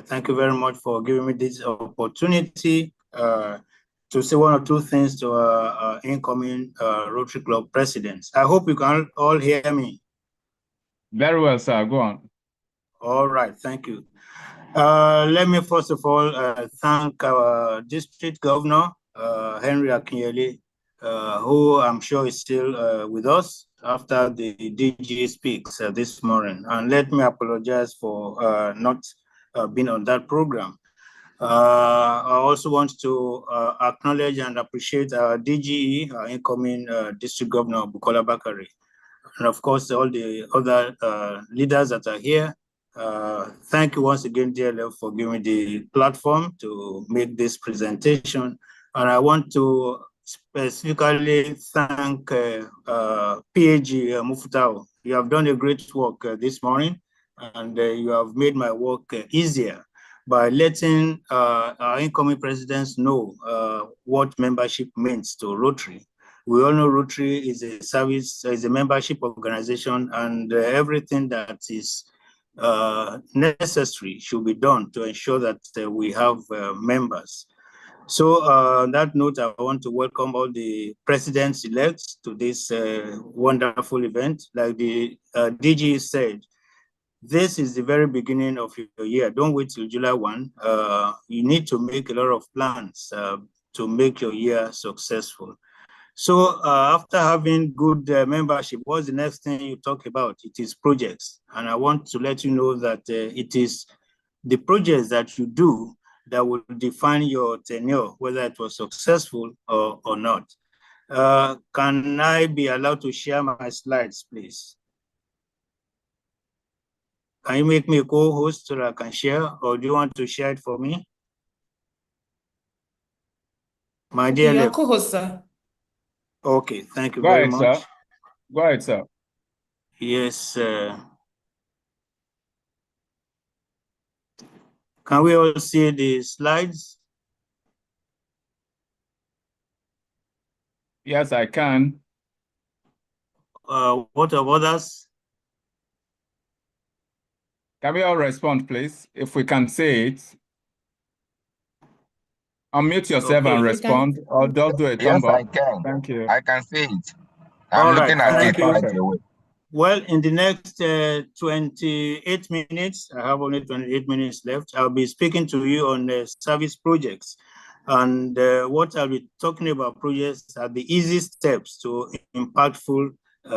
Thank you very much for giving me this opportunity to say one or two things to our incoming Rotary Club presidents. I hope you can all hear me. Very well, sir. Go on. All right, thank you. Let me first of all thank our District Governor, Henry Akinyele, who I'm sure is still with us after the DG speaks this morning. And let me apologize for not being on that program. I also want to acknowledge and appreciate our DGE, our incoming District Governor, Bukola Bakari. And of course, all the other leaders that are here. Thank you once again, DLF, for giving me the platform to make this presentation. And I want to specifically thank PAG Mufutao. You have done a great work this morning, and you have made my work easier by letting our incoming presidents know what membership means to Rotary. We all know Rotary is a service, is a membership organization, and everything that is necessary should be done to ensure that we have members. So on that note, I want to welcome all the presidents-elect to this wonderful event. Like the DG said, this is the very beginning of your year. Don't wait till July 1. You need to make a lot of plans to make your year successful. So after having good membership, what's the next thing you talk about? It is projects. And I want to let you know that it is the projects that you do that will define your tenure, whether it was successful or not. Can I be allowed to share my slides, please? Can you make me a co-host so that I can share, or do you want to share it for me? My dear, you're co-host, sir. Okay, thank you very much. Sir. Go ahead, sir. Yes. Can we all see the slides? Yes, I can. What of others? Can we all respond, please? If we can see it. Unmute yourself and respond, or just do a thumb up. Yes, I can. Thank you. I can see it. I'm looking at it right away. Well, in the next 28 minutes, I have only 28 minutes left. I'll be speaking to you on service projects. And what I'll be talking about projects are the easy steps to impactful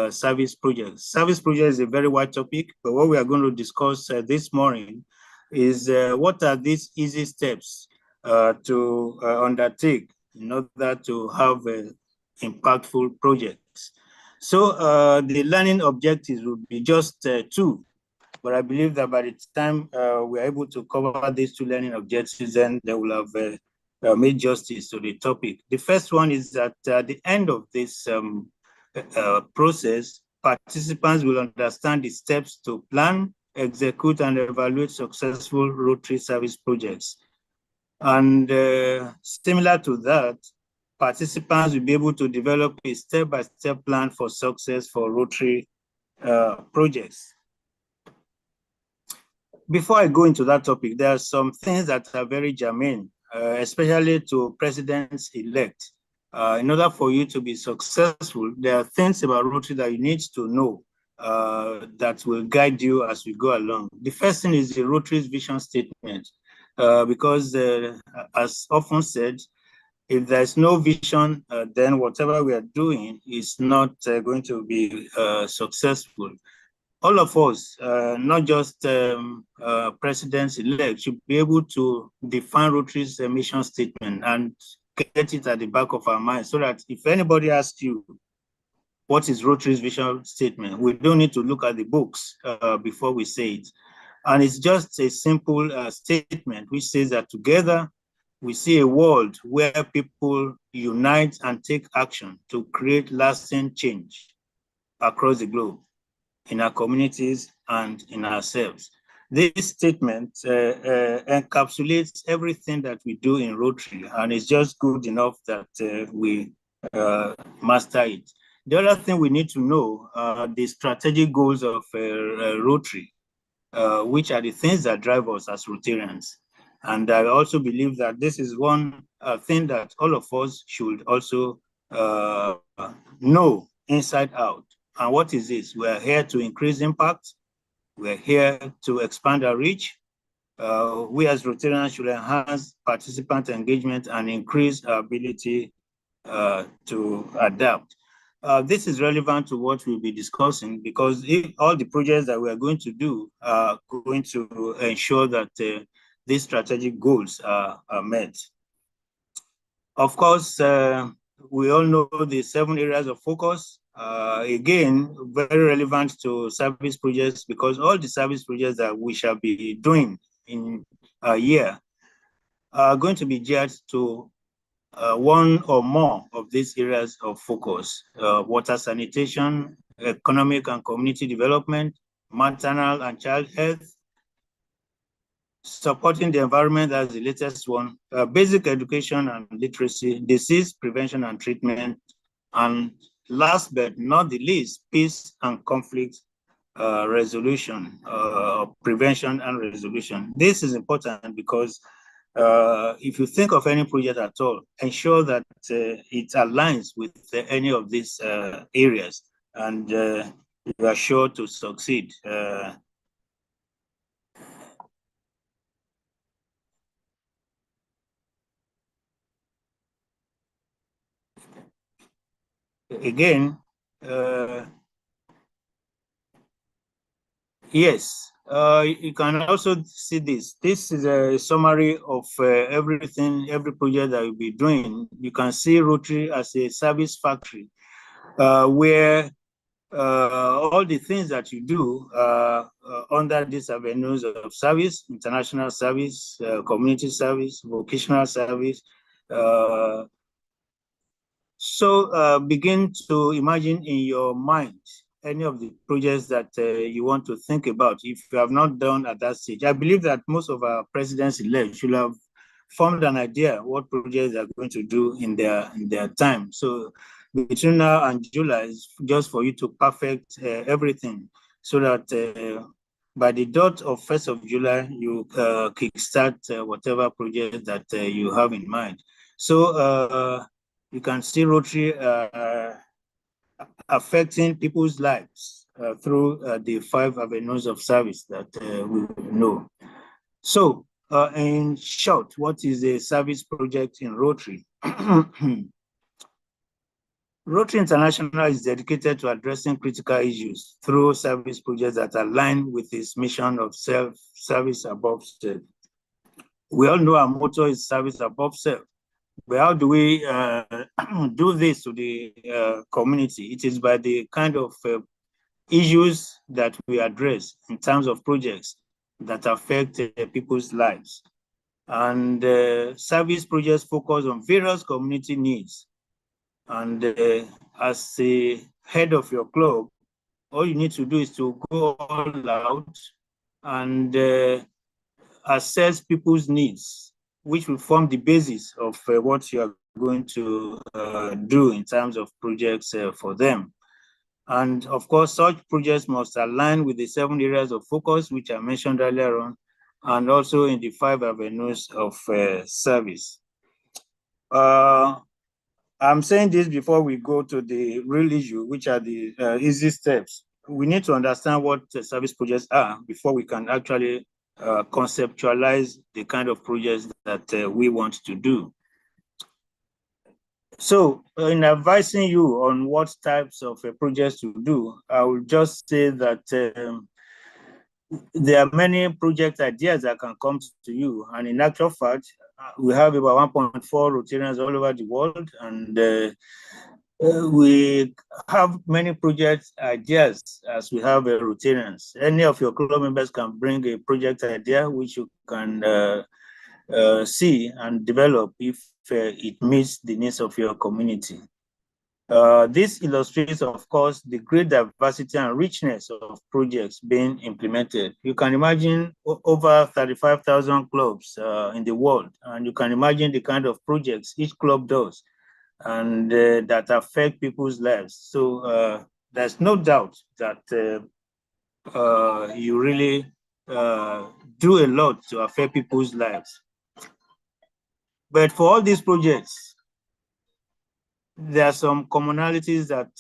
service projects. Service projects is a very wide topic, but what we are going to discuss this morning is what are these easy steps to undertake in order to have impactful projects. So the learning objectives will be just two, but I believe that by the time we're able to cover these two learning objectives, then they will have made justice to the topic. The first one is that at the end of this process, participants will understand the steps to plan, execute, and evaluate successful Rotary service projects. And similar to that, participants will be able to develop a step-by-step plan for success for Rotary projects. Before I go into that topic, there are some things that are very germane, especially to presidents-elect. In order for you to be successful, there are things about Rotary that you need to know that will guide you as we go along. The first thing is the Rotary's vision statement, because as often said, if there's no vision, then whatever we are doing is not going to be successful. All of us, not just presidents-elect, should be able to define Rotary's mission statement and get it at the back of our mind so that if anybody asks you, what is Rotary's vision statement, we don't need to look at the books before we say it. And it's just a simple statement which says that together we see a world where people unite and take action to create lasting change across the globe, in our communities and in ourselves. This statement encapsulates everything that we do in Rotary, and it's just good enough that we master it. The other thing we need to know are the strategic goals of Rotary, which are the things that drive us as Rotarians. And I also believe that this is one thing that all of us should also know inside out. And what is this? We're here to increase impact. We're here to expand our reach. We as Rotarians should enhance participant engagement and increase our ability to adapt. This is relevant to what we'll be discussing because if all the projects that we are going to do are going to ensure that these strategic goals are met. Of course, we all know the 7 areas of focus. Again, very relevant to service projects because all the service projects that we shall be doing in a year are going to be geared to one or more of these areas of focus: water sanitation, economic and community development, maternal and child health, supporting the environment, that's the latest one, basic education and literacy, disease prevention and treatment, and last but not the least, peace and conflict resolution, prevention and resolution. This is important because if you think of any project at all, ensure that it aligns with any of these areas, and you are sure to succeed. Again, yes, you can also see this. This is a summary of everything, every project that we'll be doing. You can see Rotary as a service factory where all the things that you do under these avenues of service, international service, community service, vocational service. So begin to imagine in your mind any of the projects that you want to think about if you have not done at that stage. I believe that most of our presidents-elect should have formed an idea what projects they are going to do in their time. So between now and July is just for you to perfect everything so that by the dot of 1st of July, you kickstart whatever project that you have in mind. So you can see Rotary affecting people's lives through the 5 avenues of service that we know. So, in short, what is a service project in Rotary? Rotary International is dedicated to addressing critical issues through service projects that align with its mission of self-service above self. We all know our motto is service above self. But how do we do this to the community? It is by the kind of issues that we address in terms of projects that affect people's lives. And service projects focus on various community needs. And as the head of your club, all you need to do is to go all out and assess people's needs, which will form the basis of what you are going to do in terms of projects for them. And of course, such projects must align with the 7 areas of focus, which I mentioned earlier on, and also in the 5 avenues of service. I'm saying this before we go to the real issue, which are the easy steps. We need to understand what service projects are before we can actually conceptualize the kind of projects that we want to do. So in advising you on what types of projects to do, I will just say that there are many project ideas that can come to you. And in actual fact, we have about 1.4 Rotarians all over the world, and we have many project ideas as we have Rotarians. Any of your club members can bring a project idea which you can see and develop if it meets the needs of your community. This illustrates, of course, the great diversity and richness of projects being implemented. You can imagine over 35,000 clubs in the world, and you can imagine the kind of projects each club does and that affect people's lives. So there's no doubt that you really do a lot to affect people's lives. But for all these projects, there are some commonalities that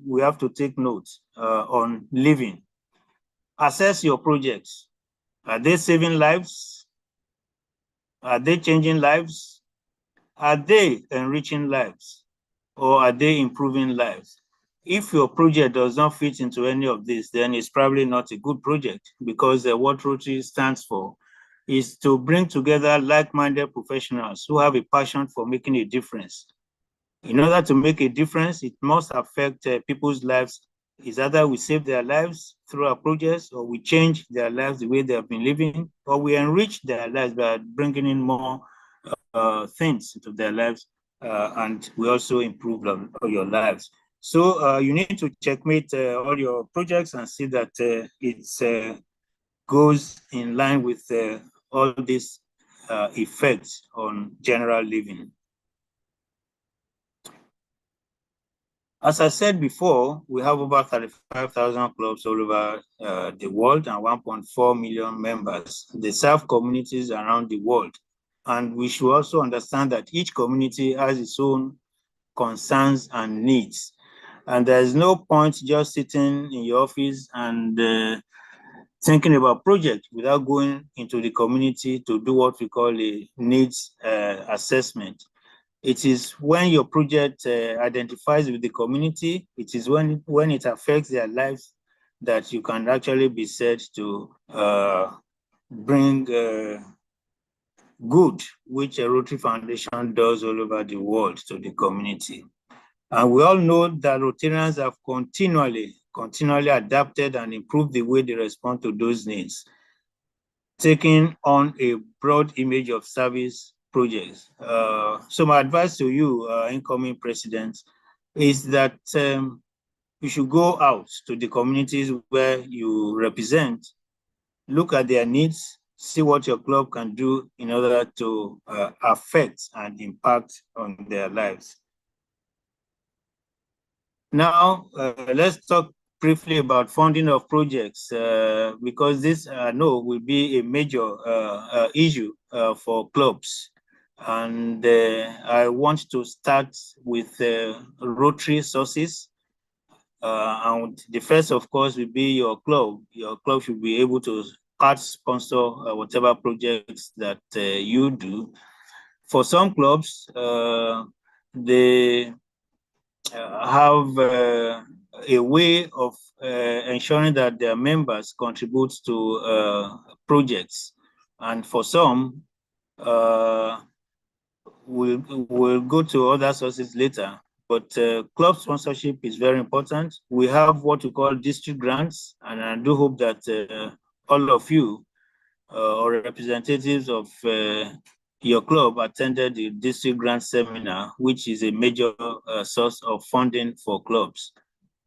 we have to take note on living. Assess your projects. Are they saving lives? Are they changing lives? Are they enriching lives? Or are they improving lives? If your project does not fit into any of this, then it's probably not a good project, because what Rotary stands for is to bring together like-minded professionals who have a passion for making a difference. In order to make a difference, it must affect people's lives. It's either we save their lives through our projects, or we change their lives the way they have been living, or we enrich their lives by bringing in more things into their lives, and we also improve your lives. So you need to checkmate all your projects and see that it goes in line with all these effects on general living. As I said before, we have over 35,000 clubs all over the world and 1.4 million members. They serve communities around the world. And we should also understand that each community has its own concerns and needs. And there's no point just sitting in your office and thinking about projects without going into the community to do what we call a needs assessment. It is when your project identifies with the community, it is when it affects their lives that you can actually be said to bring good, which a Rotary Foundation does all over the world, to the community. And we all know that Rotarians have continually adapted and improved the way they respond to those needs, taking on a broad image of service projects. So my advice to you, incoming president, is that you should go out to the communities where you represent, look at their needs, see what your club can do in order to affect and impact on their lives. Now, let's talk briefly about funding of projects, because this, I know, will be a major issue for clubs. And I want to start with Rotary sources. And the first, of course, will be your club. Your club should be able to start sponsor whatever projects that you do. For some clubs, they have a way of ensuring that their members contribute to projects. And for some, we'll go to other sources later, but club sponsorship is very important. We have what we call district grants, and I do hope that all of you or representatives of your club attended the district grant seminar, which is a major source of funding for clubs.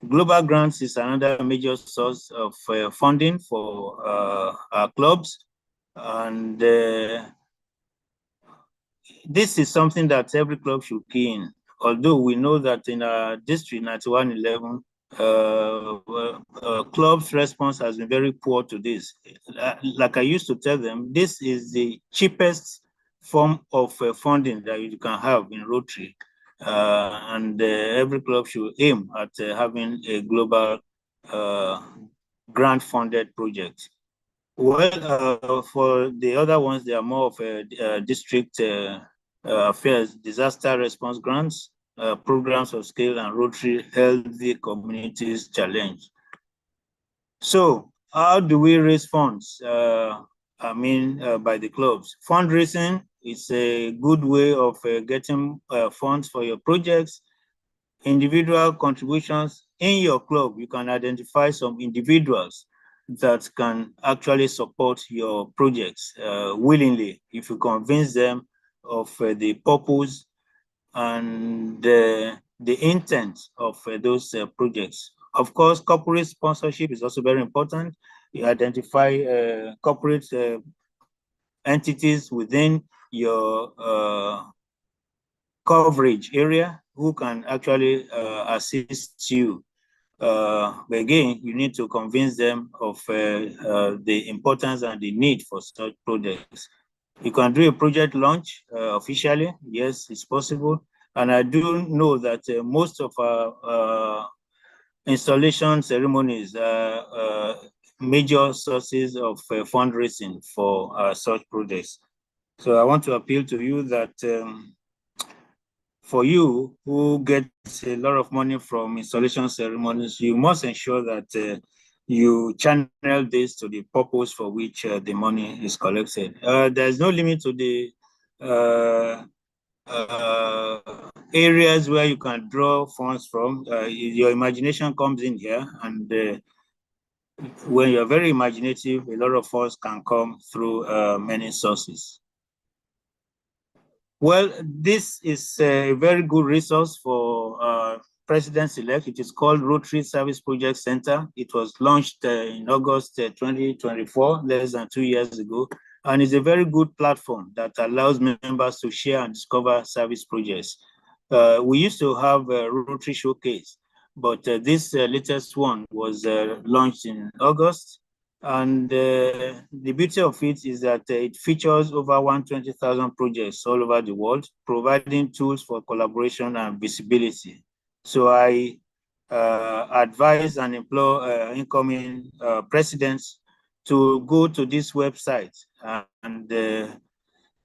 Global grants is another major source of funding for our clubs, and this is something that every club should key in. Although we know that in our district 9111, clubs' response has been very poor to this. Like I used to tell them, this is the cheapest form of funding that you can have in Rotary. And every club should aim at having a global grant-funded project. Well, for the other ones, they are more of a district affairs, disaster response grants, programs of scale, and Rotary Healthy Communities Challenge. So how do we raise funds? By the clubs. Fundraising is a good way of getting funds for your projects. Individual contributions in your club, you can identify some individuals that can actually support your projects willingly if you convince them of the purpose and the intent of those projects. Of course, corporate sponsorship is also very important. You identify corporate entities within your coverage area who can actually assist you. But again, you need to convince them of the importance and the need for such projects. You can do a project launch officially. Yes, it's possible. And I do know that most of our installation ceremonies are major sources of fundraising for such projects. So I want to appeal to you that for you who get a lot of money from installation ceremonies, you must ensure that you channel this to the purpose for which the money is collected. There's no limit to the areas where you can draw funds from. Your imagination comes in here, and when you're very imaginative, a lot of funds can come through many sources. Well, this is a very good resource for Presidents-elect. It is called Rotary Service Project Center. It was launched in August 2024, less than 2 years ago, and is a very good platform that allows members to share and discover service projects. We used to have a Rotary Showcase, but this latest one was launched in August. And the beauty of it is that it features over 120,000 projects all over the world, providing tools for collaboration and visibility. So I advise and implore incoming presidents to go to this website and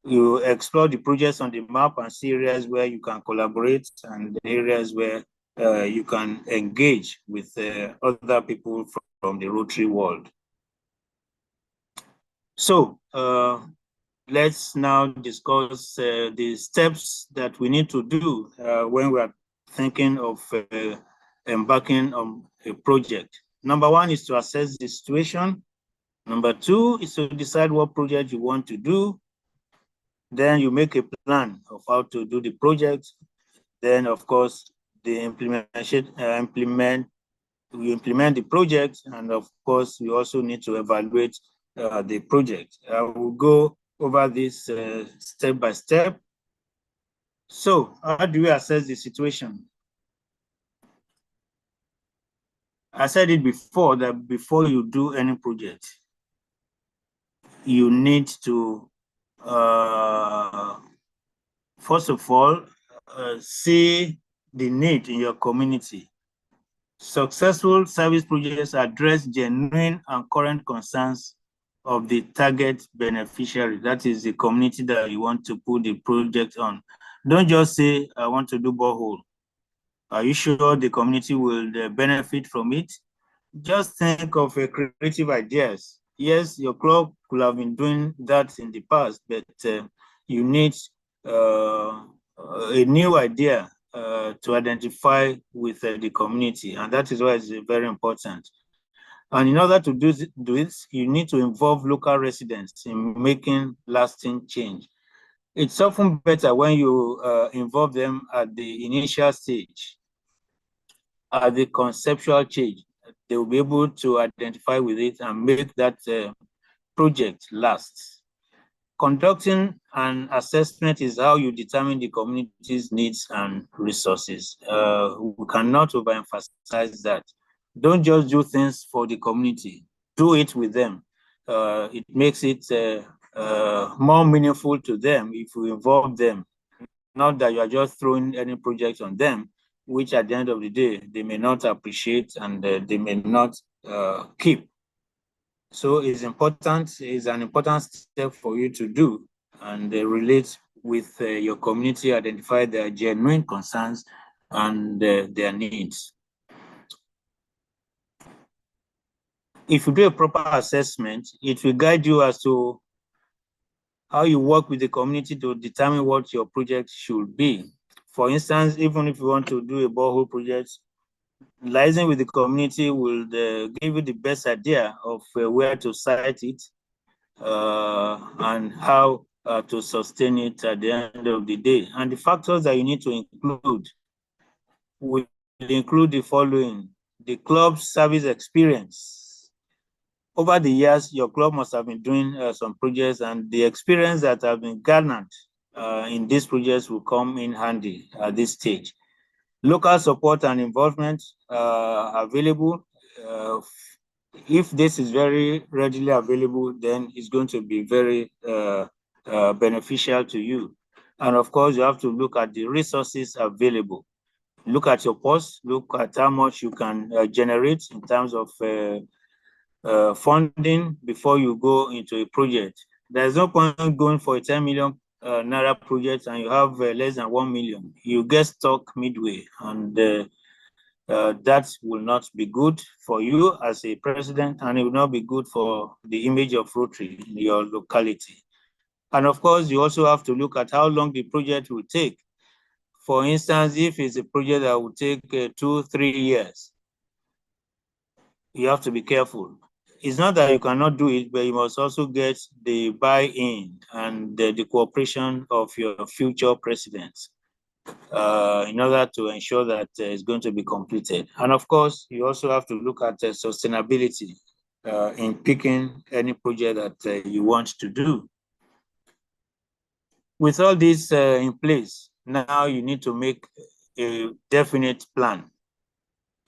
you explore the projects on the map and see areas where you can collaborate and areas where you can engage with other people from the Rotary world. So let's now discuss the steps that we need to do when we are thinking of embarking on a project. Number one is to assess the situation. Number two is to decide what project you want to do. Then you make a plan of how to do the project. Then, of course, the implementation, we implement the project, and of course, we also need to evaluate the project. I will go over this step by step. So, how do we assess the situation? I said it before that before you do any project, you need to, first of all, see the need in your community. Successful service projects address genuine and current concerns of the target beneficiary. That is the community that you want to put the project on. Don't just say, I want to do borehole. Are you sure the community will benefit from it? Just think of creative ideas. Yes, your club could have been doing that in the past, but you need a new idea to identify with the community, and that is why it's very important. And in order to do it, you need to involve local residents in making lasting change. It's often better when you involve them at the initial stage, at the conceptual change. They will be able to identify with it and make that project last. Conducting an assessment is how you determine the community's needs and resources. We cannot overemphasize that. Don't just do things for the community, do it with them. It makes it more meaningful to them if you involve them, not that you are just throwing any project on them, which at the end of the day, they may not appreciate and they may not keep. So it's an important step for you to do and relate with your community, identify their genuine concerns and their needs. If you do a proper assessment, it will guide you as to how you work with the community to determine what your project should be. For instance, even if you want to do a borehole project, liaising with the community will give you the best idea of where to site it and how to sustain it at the end of the day. And the factors that you need to include will include the following: the club's service experience. Over the years, your club must have been doing some projects, and the experience that have been garnered in these projects will come in handy at this stage. Local support and involvement available. If this is very readily available, then it's going to be very beneficial to you. And of course, you have to look at the resources available. Look at your post, look at how much you can generate in terms of funding before you go into a project. There's no point going for a 10 million Naira project and you have less than 1 million. You get stuck midway, and that will not be good for you as a president, and it will not be good for the image of Rotary in your locality. And of course, you also have to look at how long the project will take. For instance, if it's a project that will take 2-3 years, you have to be careful. It's not that you cannot do it, but you must also get the buy-in and the cooperation of your future presidents in order to ensure that it's going to be completed. And of course, you also have to look at sustainability in picking any project that you want to do. With all this in place, now you need to make a definite plan.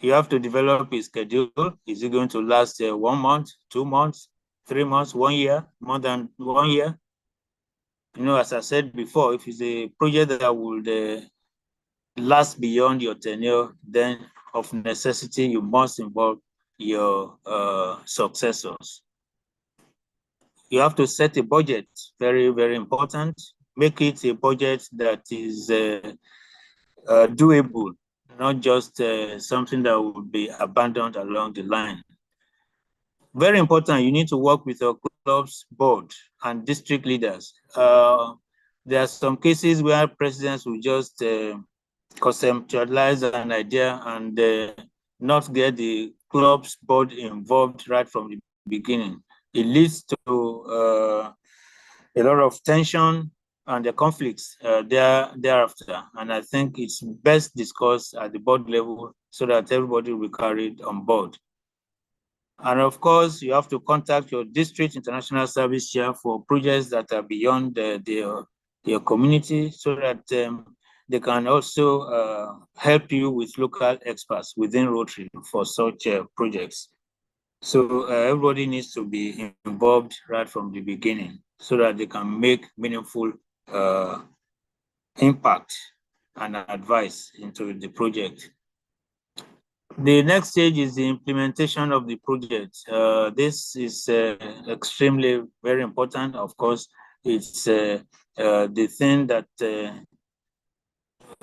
You have to develop a schedule. Is it going to last 1 month, 2 months, 3 months, 1 year, more than 1 year? You know, as I said before, if it's a project that would last beyond your tenure, then of necessity, you must involve your successors. You have to set a budget, very, very important. Make it a budget that is doable, not just something that will be abandoned along the line. Very important, you need to work with your club's board and district leaders. There are some cases where presidents will just conceptualize an idea and not get the club's board involved right from the beginning. It leads to a lot of tension and the conflicts thereafter. And I think it's best discussed at the board level so that everybody will be carried on board. And of course, you have to contact your district international service chair for projects that are beyond your community so that they can also help you with local experts within Rotary for such projects. So everybody needs to be involved right from the beginning so that they can make meaningful impact and advice into the project. The next stage is the implementation of the project. This is extremely very important. Of course, it's the thing that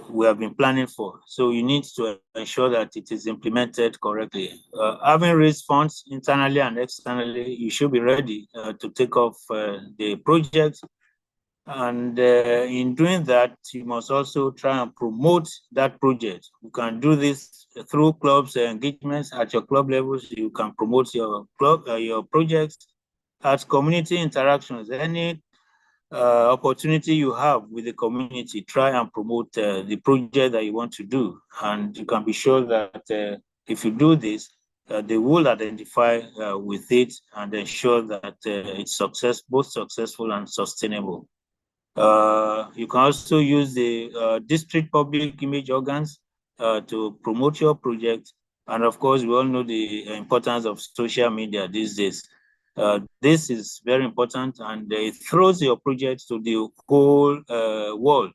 we have been planning for. So you need to ensure that it is implemented correctly. Having raised funds internally and externally, you should be ready to take off the project. And in doing that, you must also try and promote that project. You can do this through clubs engagements at your club levels. You can promote your club, your projects at community interactions. Any opportunity you have with the community, try and promote the project that you want to do. And you can be sure that if you do this, they will identify with it and ensure that it's both successful and sustainable. You can also use the district public image organs to promote your project. And of course, we all know the importance of social media these days. This is very important, and it throws your project to the whole world.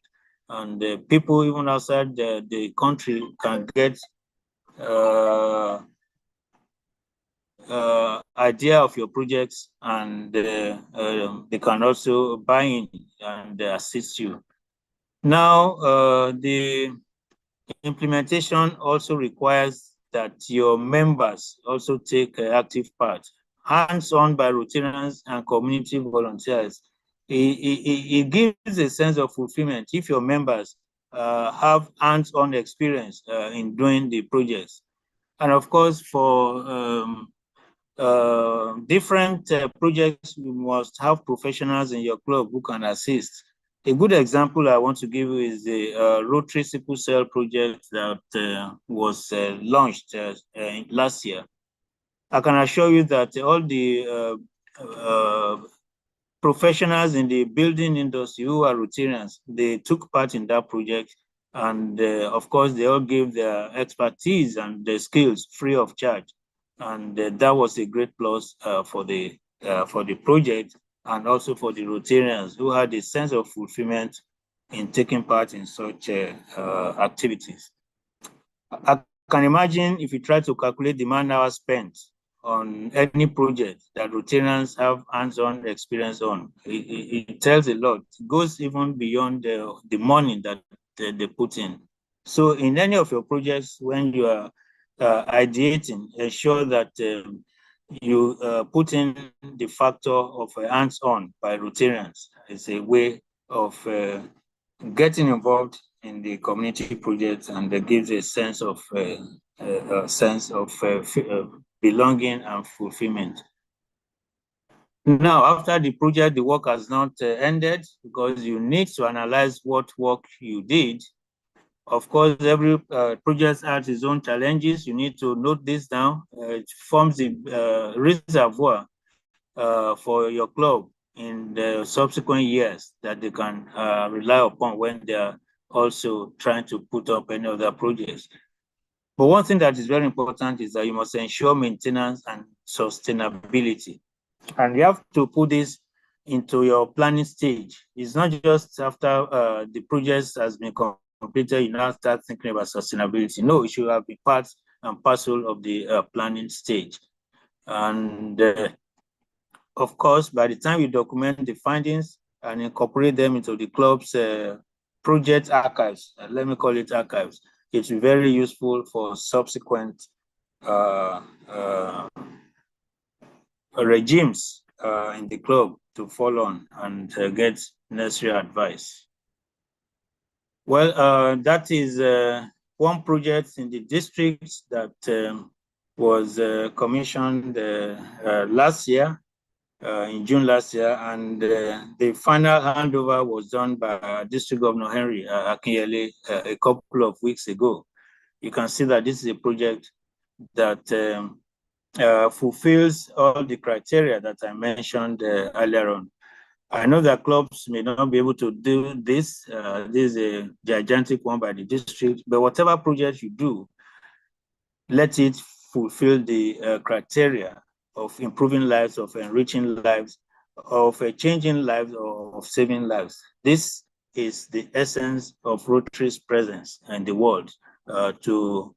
And people even outside the country can get idea of your projects, and they can also buy in and assist you. Now, the implementation also requires that your members also take active part, hands-on by Rotarians and community volunteers. It gives a sense of fulfillment if your members have hands-on experience in doing the projects. And of course, for different projects, you must have professionals in your club who can assist. A good example I want to give you is the Rotary Sickle Cell project that was launched last year. I can assure you that all the professionals in the building industry who are Rotarians, they took part in that project. And of course, they all gave their expertise and their skills free of charge. And that was a great plus for the project, and also for the Rotarians who had a sense of fulfillment in taking part in such activities. I can imagine if you try to calculate the man hours spent on any project that Rotarians have hands-on experience on, it tells a lot. It goes even beyond the money that they put in. So in any of your projects, when you are ideating, ensure that you put in the factor of hands-on by Rotarians. It's a way of getting involved in the community projects, and that gives a sense of belonging and fulfillment. Now, after the project, the work has not ended, because you need to analyze what work you did. Of course, every project has its own challenges. You need to note this down. It forms the reservoir for your club in the subsequent years that they can rely upon when they are also trying to put up any other projects. But one thing that is very important is that you must ensure maintenance and sustainability. And you have to put this into your planning stage. It's not just after the project has been completed, you now start thinking about sustainability. No, it should have been part and parcel of the planning stage. And of course, by the time you document the findings and incorporate them into the club's project archives, let me call it archives, it's very useful for subsequent regimes in the club to follow on and get necessary advice. Well, that is one project in the district that was commissioned last year, in June last year, and the final handover was done by District Governor Henry Akinyele a couple of weeks ago. You can see that this is a project that fulfills all the criteria that I mentioned earlier on. I know that clubs may not be able to do this. This is a gigantic one by the district, but whatever project you do, let it fulfill the criteria of improving lives, of enriching lives, of changing lives, or of saving lives. This is the essence of Rotary's presence in the world, to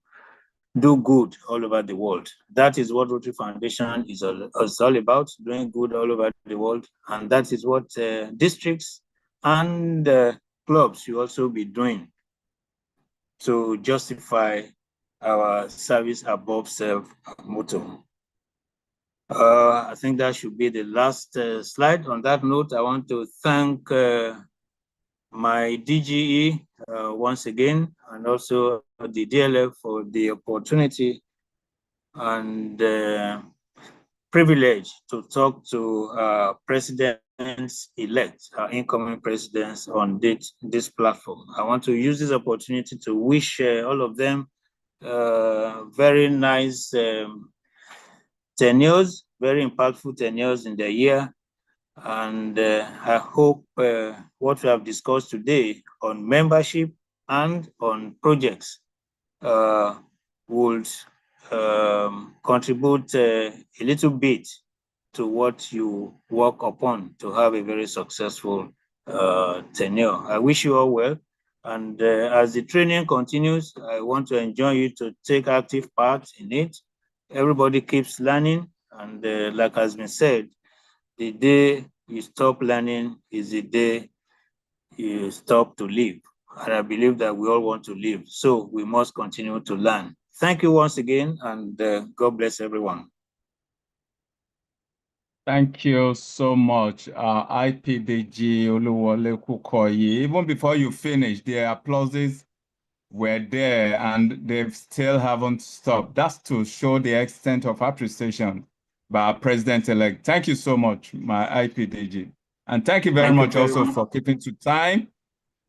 do good all over the world. That is what Rotary Foundation is all about, doing good all over the world. And that is what districts and clubs should also be doing to justify our service above self motto. I think that should be the last slide. On that note, I want to thank my DGE once again, and also the DLF for the opportunity and privilege to talk to presidents-elect, incoming presidents on this platform. I want to use this opportunity to wish all of them very nice tenures, very impactful tenures in the year. And I hope what we have discussed today on membership and on projects would contribute a little bit to what you work upon to have a very successful tenure. I wish you all well. And as the training continues, I want to enjoin you to take active part in it. Everybody keeps learning. And like has been said, the day you stop learning is the day you stop to live. And I believe that we all want to live. So we must continue to learn. Thank you once again, and God bless everyone. Thank you so much, IPDG Oluwole Kukoyi. Even before you finish, the applauses were there and they still haven't stopped. That's to show the extent of appreciation by our president-elect. Thank you so much, my IPDG. And thank you very much also for keeping to time,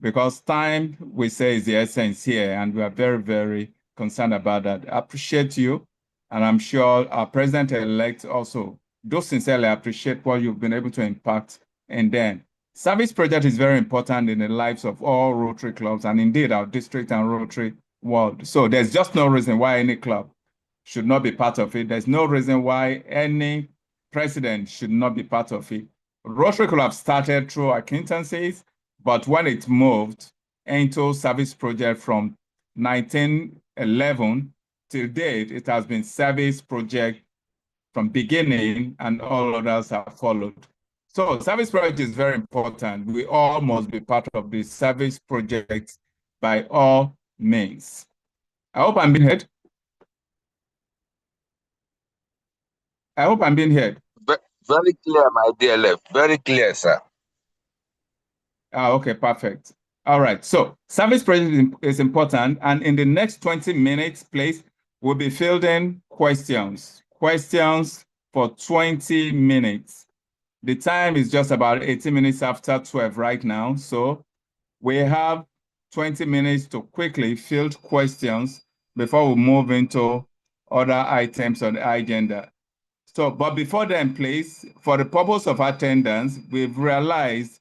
because time, we say, is the essence here, and we are very, very concerned about that. I appreciate you, and I'm sure our president-elect also do sincerely appreciate what you've been able to impact. And then, service project is very important in the lives of all Rotary clubs, and indeed our district and Rotary world. So there's just no reason why any club should not be part of it. There's no reason why any president should not be part of it. Rotary Club started through acquaintances, but when it moved into service project from 1911 till date, it has been service project from beginning, and all others have followed. So service project is very important. We all must be part of the service project by all means. I hope I'm being heard. I hope I'm being heard. Very clear, my dear left. Very clear, sir. Okay, perfect. All right. So service project is important. And in the next 20 minutes, please, we'll be fielding questions. Questions for 20 minutes. The time is just about 18 minutes after 12 right now. So we have 20 minutes to quickly field questions before we move into other items on the agenda. So, but before then, please, for the purpose of attendance, we've realized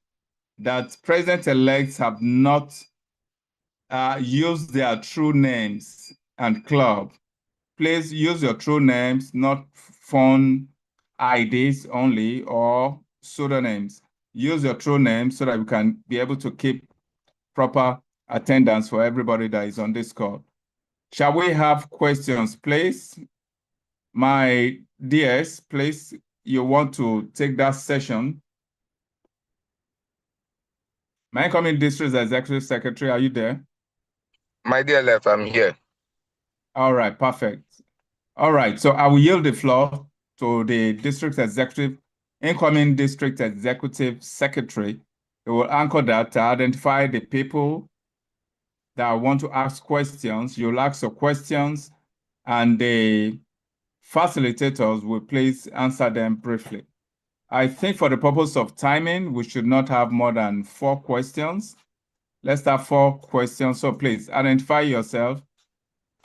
that president-elects have not used their true names and club. Please use your true names, not phone IDs only or pseudonyms. Use your true names so that we can be able to keep proper attendance for everybody that is on this call. Shall we have questions, please? My dears, please, you want to take that session? My incoming district executive secretary, are you there? My dear left, I'm here. All right, perfect. All right, so I will yield the floor to the district executive, incoming district executive secretary. They will anchor that to identify the people that want to ask questions. You'll ask your questions, and the facilitators will please answer them briefly. I think for the purpose of timing, we should not have more than 4 questions. Let's have 4 questions. So please identify yourself,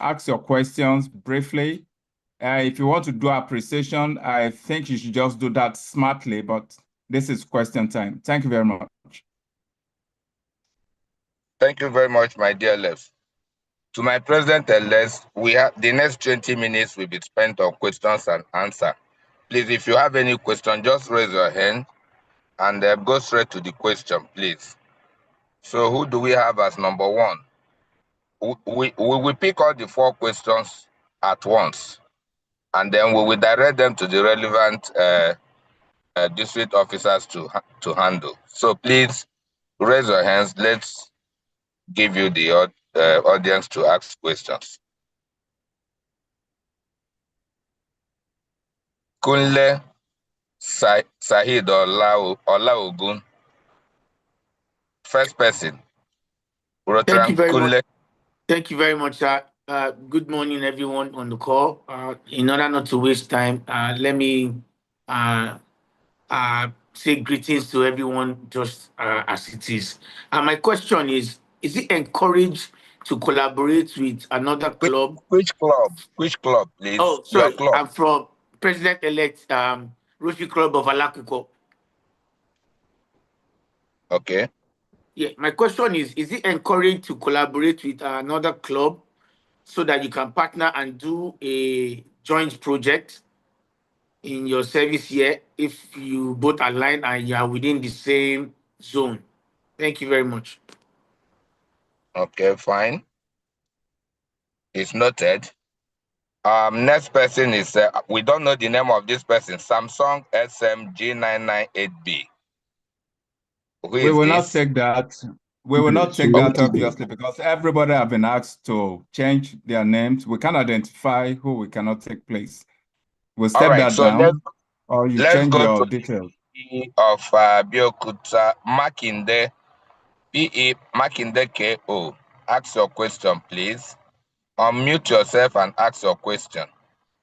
ask your questions briefly. If you want to do appreciation, I think you should just do that smartly, but this is question time. Thank you very much. Thank you very much, my dear left. To my president-elect, we have the next 20 minutes will be spent on questions and answer. Please, if you have any question, just raise your hand and go straight to the question, please. So who do we have as number 1? We pick all the 4 questions at once, and then we will direct them to the relevant district officers to handle. So please raise your hands. Let's give you the audience to ask questions. Kunle Sahid Olaogun. First person. Thank you very Kunle. much. Thank you very much, sir. Good morning, everyone on the call. In order not to waste time, let me say greetings to everyone just as it is. My question is it encouraged to collaborate with another club? Which club? Which club, please? Oh, Your sorry. club. I'm from President-elect Rotary Club of Alakuko. Okay. Yeah, my question is it encouraged to collaborate with another club so that you can partner and do a joint project in your service year if you both align and you are within the same zone? Thank you very much. Okay, fine. It's noted. Next person is, we don't know the name of this person, Samsung SMG998B. We will not take that. We will not take that, obviously, because everybody have been asked to change their names. We can identify who we cannot take place. We'll step that So down, or you let's change go your to details. PE of Biokuta Makinde, PE Makinde KO. Ask your question, please. Unmute yourself and ask your question.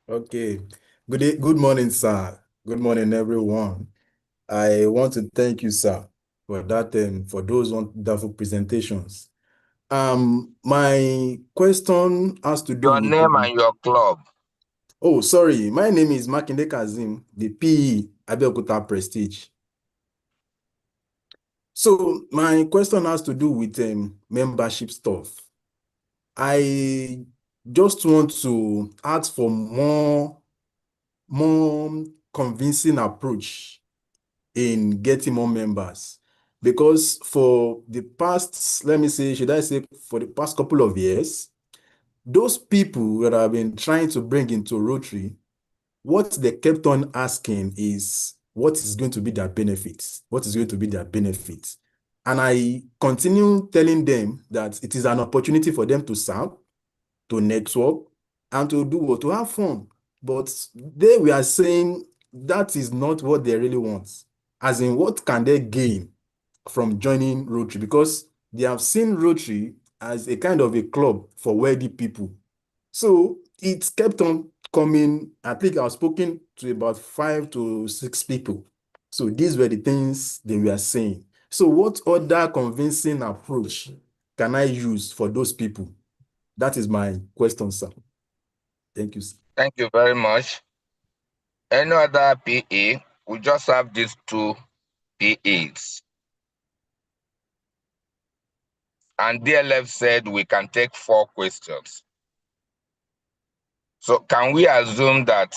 Okay. Good morning, sir. Good morning, everyone. I want to thank you, sir, for that for those wonderful presentations. My question has to do Your with name and your club. Oh, sorry. My name is Makinde Kazim, the PE Abeokuta Prestige. So my question has to do with membership stuff. I just want to ask for more convincing approach in getting more members, because for the past, let me say, should I say, for the past couple of years, those people that I've been trying to bring into Rotary, what they kept on asking is, what is going to be their benefits? What is going to be their benefits? And I continue telling them that it is an opportunity for them to serve, to network, and to do what? To have fun. But they were saying that is not what they really want. As in, what can they gain from joining Rotary? Because they have seen Rotary as a kind of a club for wealthy people. So it kept on coming. I think I've spoken to about 5 to 6 people. So these were the things they were saying. So what other convincing approach can I use for those people? That is my question, sir. Thank you, sir. Thank you very much. Any other PE? We just have these 2 PEs. And DLF said we can take 4 questions. So can we assume that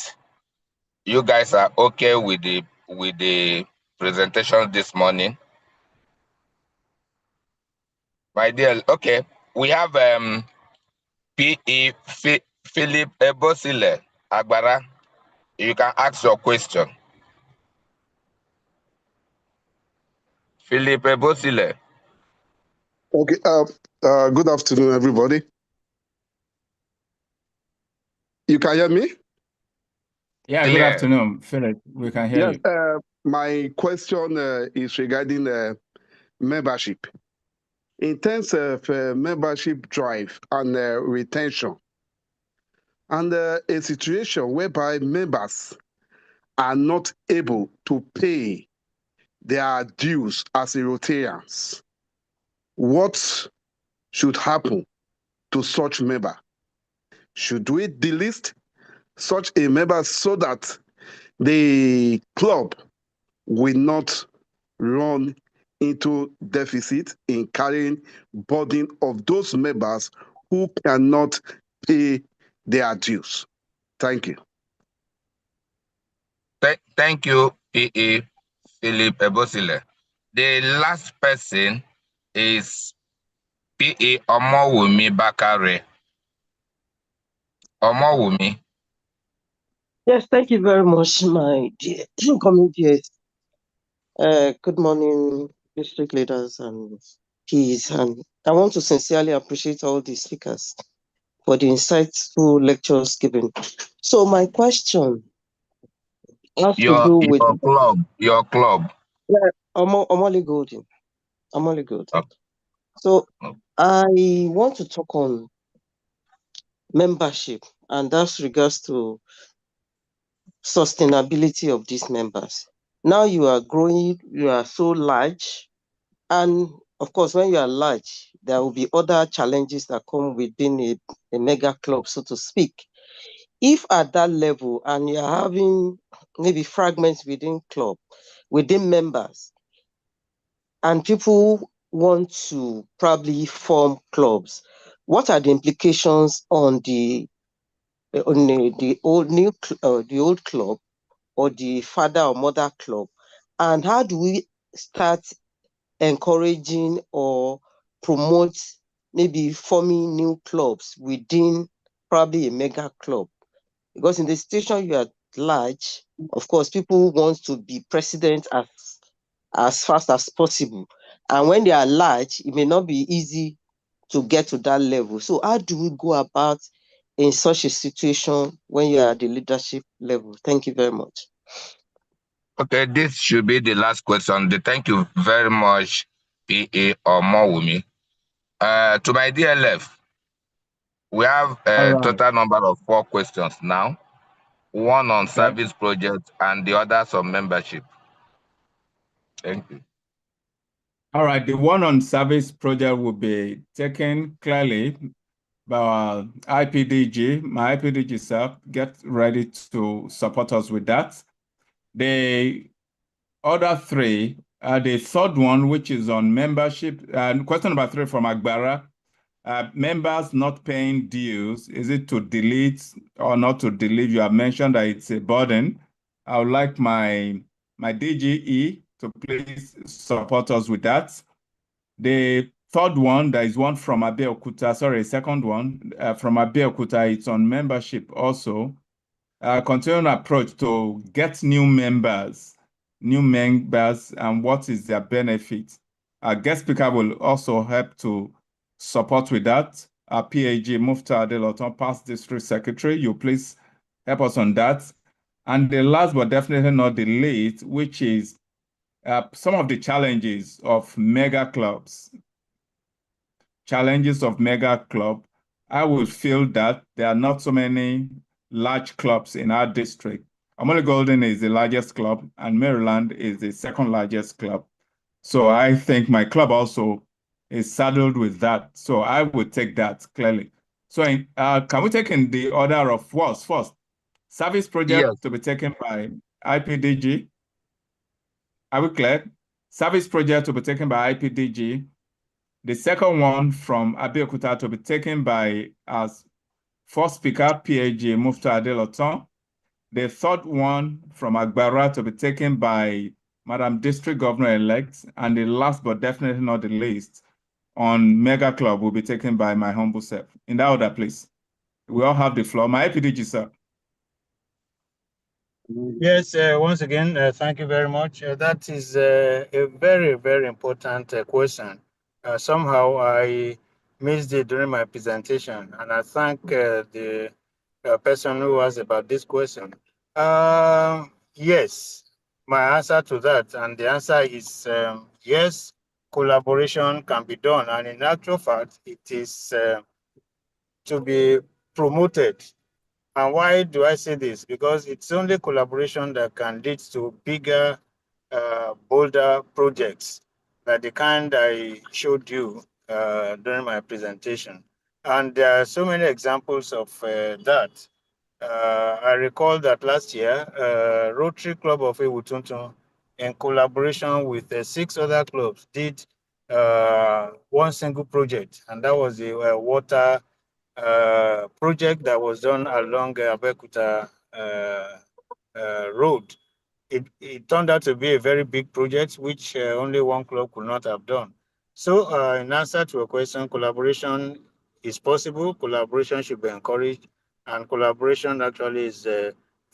you guys are okay with the presentation this morning? My dear, okay. We have PE Philip Ebosile Agbara. You can ask your question. Philip Ebosile. Okay. Good afternoon, everybody. You can hear me? Yeah, Clear. good afternoon, Philip. We can hear you. My question is regarding membership. In terms of membership drive and retention, and a situation whereby members are not able to pay their dues as a Rotarians, what should happen to such member? Should we delist such a member so that the club will not run into deficit in carrying burden of those members who cannot pay their dues? Thank you. Thank you, PE Philip Ebosile. The last person is PE Omowumi Bakare. Omowumi. Yes, thank you very much, my dear communities. Good morning, district leaders and peers. And I want to sincerely appreciate all the speakers for the insightful lectures given. So my question has to Your do with club. Omoli Golden. Omoli Golden. Okay. So I want to talk on membership, and that's regards to sustainability of these members. Now you are growing, you are so large, and of course, when you are large, there will be other challenges that come within a mega club, so to speak. If at that level and you're having maybe fragments within club, within members, and people want to probably form clubs, what are the implications on the old club or the father or mother club, and how do we start encouraging or promote maybe forming new clubs within probably a mega club? Because in the situation you are large, of course, people want to be president as fast as possible. And when they are large, it may not be easy to get to that level. So how do we go about in such a situation when you are at the leadership level? Thank you very much. Okay, this should be the last question. Thank you very much, PA Omowumi. To my dear left, we have All a right. total number of 4 questions now. One on Okay. service project and the others on membership. Thank you. All right. The one on service project will be taken clearly by our IPDG. My IPDG self, get ready to support us with that. The other 3, the third one, which is on membership, question number 3 from Agbara. Members not paying dues, is it to delete or not to delete? You have mentioned that it's a burden. I would like my DGE to please support us with that. The third one, there is one from Abeokuta, sorry, second one from Abeokuta, it's on membership also. Continuing approach to get new members, and what is their benefit. Our guest speaker will also help to support with that. Our PAG, Mufta Adeloton, past district secretary, you please help us on that. And the last but definitely not the least, which is some of the challenges of mega clubs. I will feel that there are not so many large clubs in our district. Omole Golden is the largest club, and Maryland is the second largest club. So I think my club also is saddled with that. So I would take that clearly. So can we take in the order of what's first? Service project Yes. to be taken by IPDG. Are we clear? Service project to be taken by IPDG. The second one from Abeokuta to be taken by as first speaker, PAG Mufta Adeloton. The third one from Agbara to be taken by Madam District Governor-elect. And the last but definitely not the least on Mega Club will be taken by my humble self. In that order, please. We all have the floor. My IPDG, sir. Yes, once again, thank you very much. That is a very, very important question. Somehow I missed it during my presentation, and I thank the person who asked about this question. Yes, my answer to that, and the answer is yes, collaboration can be done, and in actual fact, it is to be promoted. And why do I say this? Because it's only collaboration that can lead to bigger, bolder projects, like the kind I showed you during my presentation. And there are so many examples of that. I recall that last year, Rotary Club of Ewutuntun, in collaboration with 6 other clubs, did one single project, and that was the water project that was done along Abeokuta Road. It turned out to be a very big project, which only one club could not have done. So in answer to a question, collaboration is possible, collaboration should be encouraged, and collaboration actually is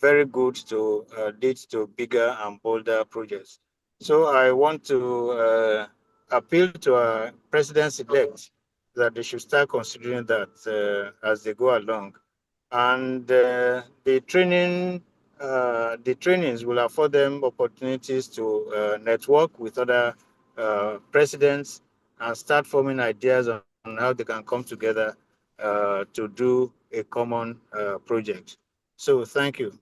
very good to lead to bigger and bolder projects. So I want to appeal to our presidents-elect that they should start considering that as they go along. And the trainings will afford them opportunities to network with other presidents and start forming ideas on how they can come together to do a common project. So thank you.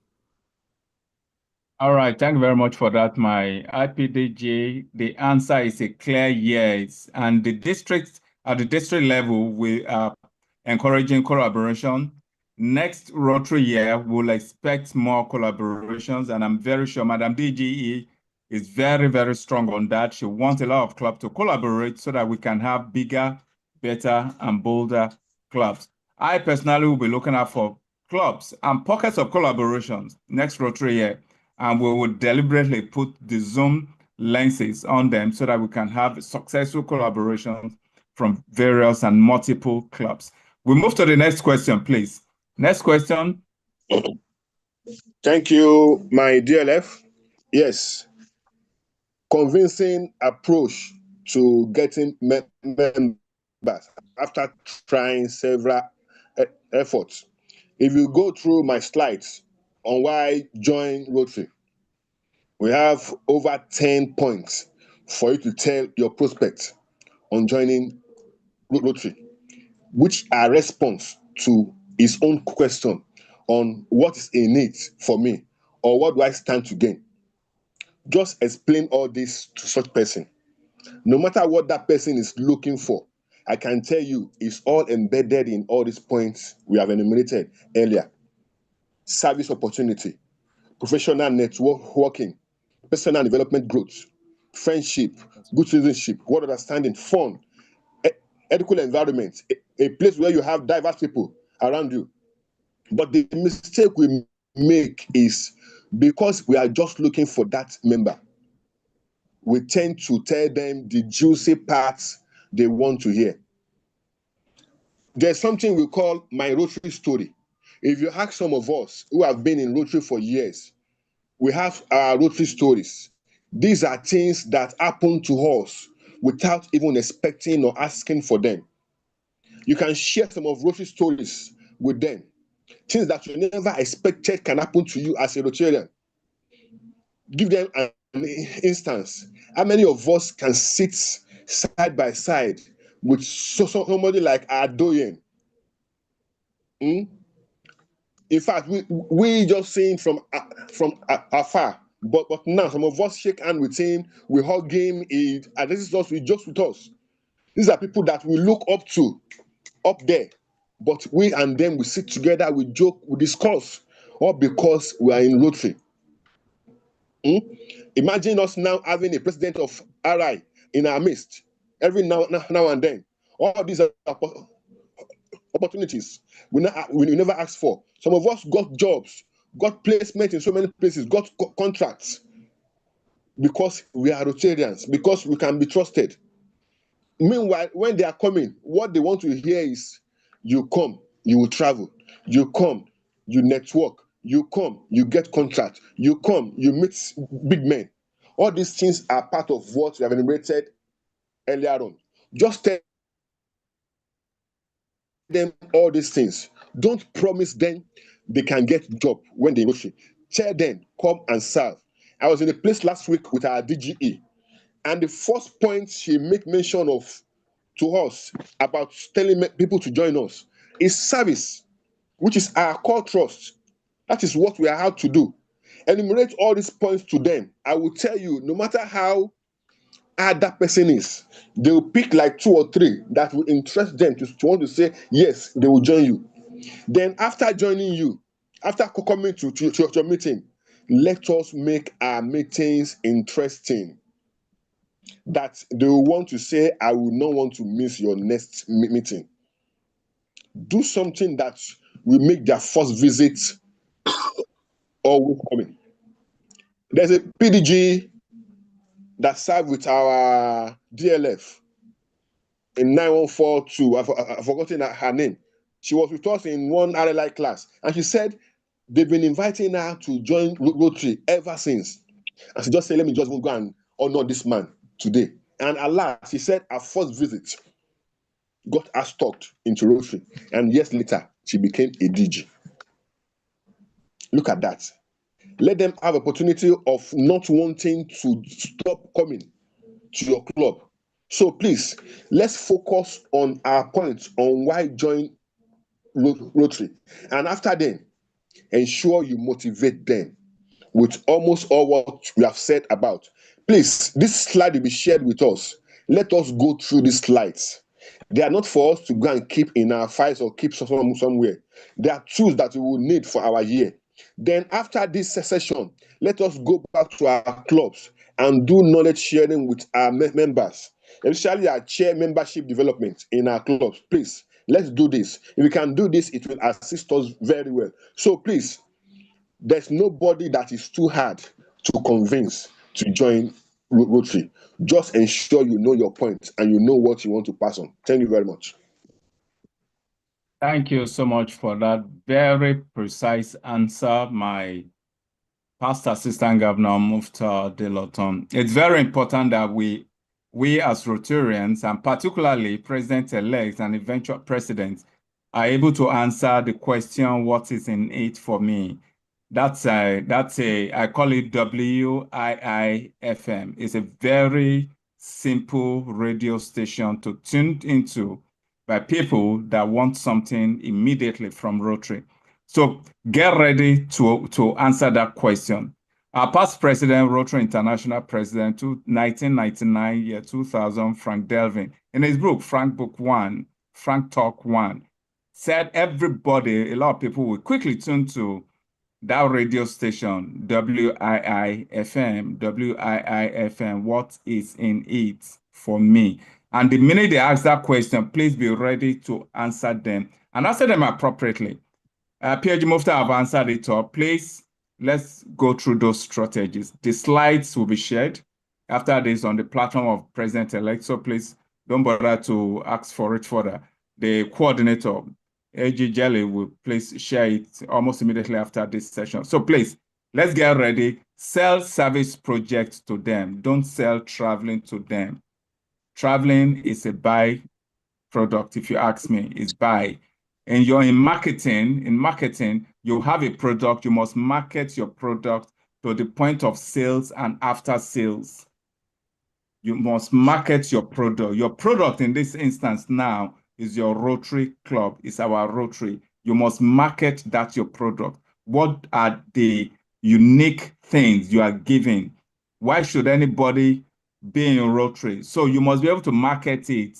All right, thank you very much for that, my IPDJ. The answer is a clear yes. And the district, at the district level, we are encouraging collaboration. Next Rotary year, we'll expect more collaborations, and I'm very sure Madam DGE is very, very strong on that. She wants a lot of clubs to collaborate so that we can have bigger, better, and bolder clubs. I personally will be looking out for clubs and pockets of collaborations next Rotary year, and we will deliberately put the Zoom lenses on them so that we can have successful collaborations from various and multiple clubs. We move to the next question, please. Next question. Thank you, my DLF. Yes, convincing approach to getting members after trying several efforts. If you go through my slides on why join Rotary, we have over 10 points for you to tell your prospects on joining Rotary, which are response to his own question on what is in it for me or what do I stand to gain. Just explain all this to such person. No matter what that person is looking for, I can tell you it's all embedded in all these points we have enumerated earlier. Service opportunity, professional networking, personal development growth, friendship, good citizenship, word understanding, fun, ethical environment, a place where you have diverse people around you. But the mistake we make is because we are just looking for that member, we tend to tell them the juicy parts they want to hear. There's something we call my Rotary story. If you ask some of us who have been in Rotary for years, we have our Rotary stories. These are things that happen to us without even expecting or asking for them. You can share some of Rotary stories with them. Things that you never expected can happen to you as a Rotarian. Give them an instance. How many of us can sit side by side with somebody like Adoyen? In fact, we just seen from afar, but now some of us shake hands with him, we hug him, and this is us, we just with us. These are people that we look up to, up there, but we and them, we sit together, we joke, we discuss, all because we are in Rotary. Imagine us now having a president of RI in our midst, every now and then. All these are opportunities we never asked for. Some of us got jobs, got placement in so many places, got contracts because we are Rotarians, because we can be trusted. Meanwhile, when they are coming, what they want to hear is, you come, you will travel. You come, you network. You come, you get contract. You come, you meet big men. All these things are part of what we have enumerated earlier on. Just tell them all these things. Don't promise them they can get job when they Rotary. Tell them, come and serve. I was in a place last week with our DGE, and the first point she made mention of to us about telling people to join us is service, which is our core trust. That is what we are out to do. Enumerate all these points to them. I will tell you, no matter how hard that person is, they will pick like 2 or 3 that will interest them to want to say, yes, they will join you. Then after joining you, after coming to your meeting, let us make our meetings interesting. That they will want to say, I will not want to miss your next meeting. Do something that will make their first visit always coming. There's a PDG that served with our DLF in 9142. I've forgotten her name. She was with us in one RLI class, and she said they've been inviting her to join Rotary ever since. And she just said, let me just go and honor this man today. And alas, she said her first visit got her stuck into Rotary. And years later, she became a DG. Look at that. Let them have opportunity of not wanting to stop coming to your club. So please, let's focus on our points on why join Rotary. And after then, ensure you motivate them with almost all what we have said about. Please, this slide will be shared with us. Let us go through these slides. They are not for us to go and keep in our files or keep somewhere. They are tools that we will need for our year. Then after this session, let us go back to our clubs and do knowledge sharing with our members, especially our chair membership development in our clubs. Please, let's do this. If we can do this, it will assist us very well. So please, there's nobody that is too hard to convince to join Rotary. Just ensure you know your point and you know what you want to pass on. Thank you very much. Thank you so much for that very precise answer, my past Assistant Governor Mufta Deloton. It's very important that we as Rotarians, and particularly President-elect and eventual President, are able to answer the question, what is in it for me? I call it WIIFM. It's a very simple radio station to tune into by people that want something immediately from Rotary. So get ready to answer that question. Our past president, Rotary International President, 1999, year 2000, Frank Delvin, in his book, Frank Book 1, Frank Talk 1, said everybody, a lot of people will quickly tune to that radio station, WIIFM, what is in it for me? And the minute they ask that question, please be ready to answer them and answer them appropriately. PhD Mufta have answered it all. Please, let's go through those strategies. The slides will be shared after this on the platform of President-elect. So please don't bother to ask for it further. The coordinator, AG Jelly, will please share it almost immediately after this session. So please, let's get ready. Sell service projects to them. Don't sell traveling to them. Traveling is a buy product, if you ask me, is buy. And you're in marketing, you have a product, you must market your product to the point of sales and after sales. You must market your product. Your product in this instance now is your Rotary Club, is our Rotary. You must market that your product. What are the unique things you are giving? Why should anybody be in Rotary? So you must be able to market it.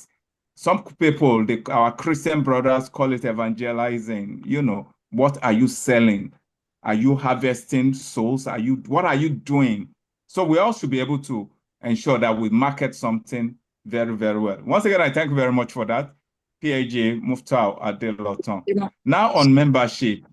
Some people, our Christian brothers, call it evangelizing. You know, what are you selling? Are you harvesting souls? What are you doing? So we all should be able to ensure that we market something very, very well. Once again, I thank you very much for that. PAG Muftau Adeloton. Now on membership.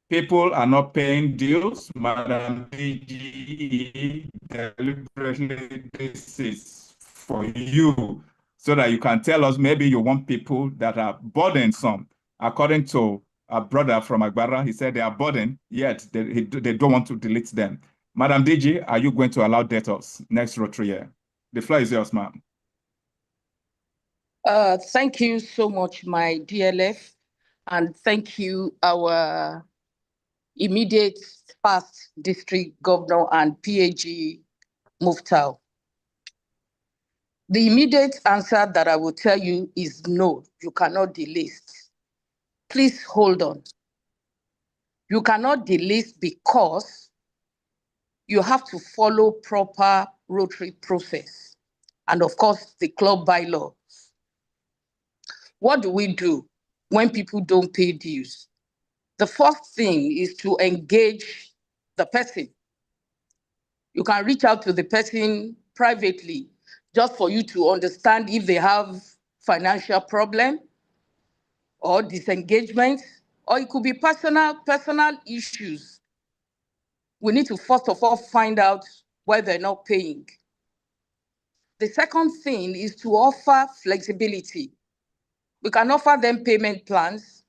People are not paying dues. Madam DG, deliberately, this is for you, so that you can tell us maybe you want people that are burdensome. According to a brother from Agbara, he said they are burdened, yet they don't want to delete them. Madam DG, are you going to allow debtors next Rotary year? The floor is yours, ma'am. Thank you so much, my DLF, and thank you, our immediate past district governor and PAG Muftau. The immediate answer that I will tell you is no, you cannot delist. Please hold on. You cannot delist because you have to follow proper Rotary process. And of course, the club bylaws. What do we do when people don't pay dues? The first thing is to engage the person. You can reach out to the person privately just for you to understand if they have financial problem or disengagement, or it could be personal issues. We need to first of all find out why they're not paying. The second thing is to offer flexibility. We can offer them payment plans.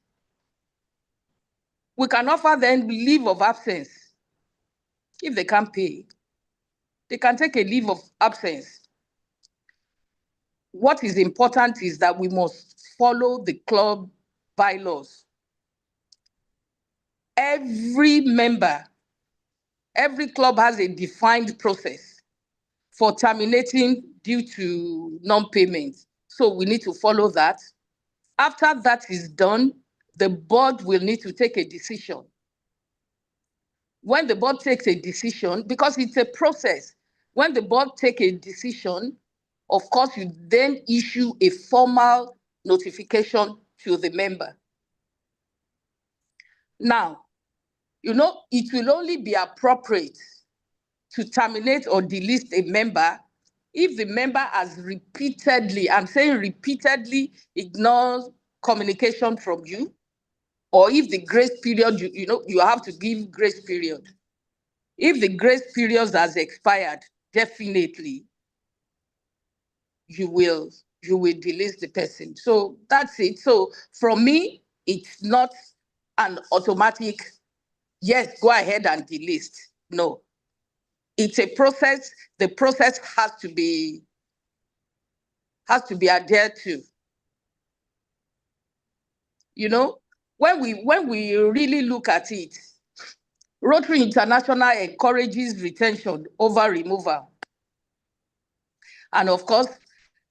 We can offer them leave of absence. If they can't pay, they can take a leave of absence. What is important is that we must follow the club bylaws. Every member, every club has a defined process for terminating due to non-payment. So we need to follow that. After that is done, the board will need to take a decision. When the board takes a decision, because it's a process, when the board takes a decision, of course, you then issue a formal notification to the member. Now, it will only be appropriate to terminate or delist a member if the member has repeatedly, I'm saying repeatedly, ignores communication from you, or if the grace period, you have to give grace period. If the grace period has expired, definitely you will delist the person. So that's it. So from me, it's not an automatic, yes, go ahead and delist. No, it's a process. The process has to be adhered to. When we really look at it, Rotary International encourages retention over removal. And of course,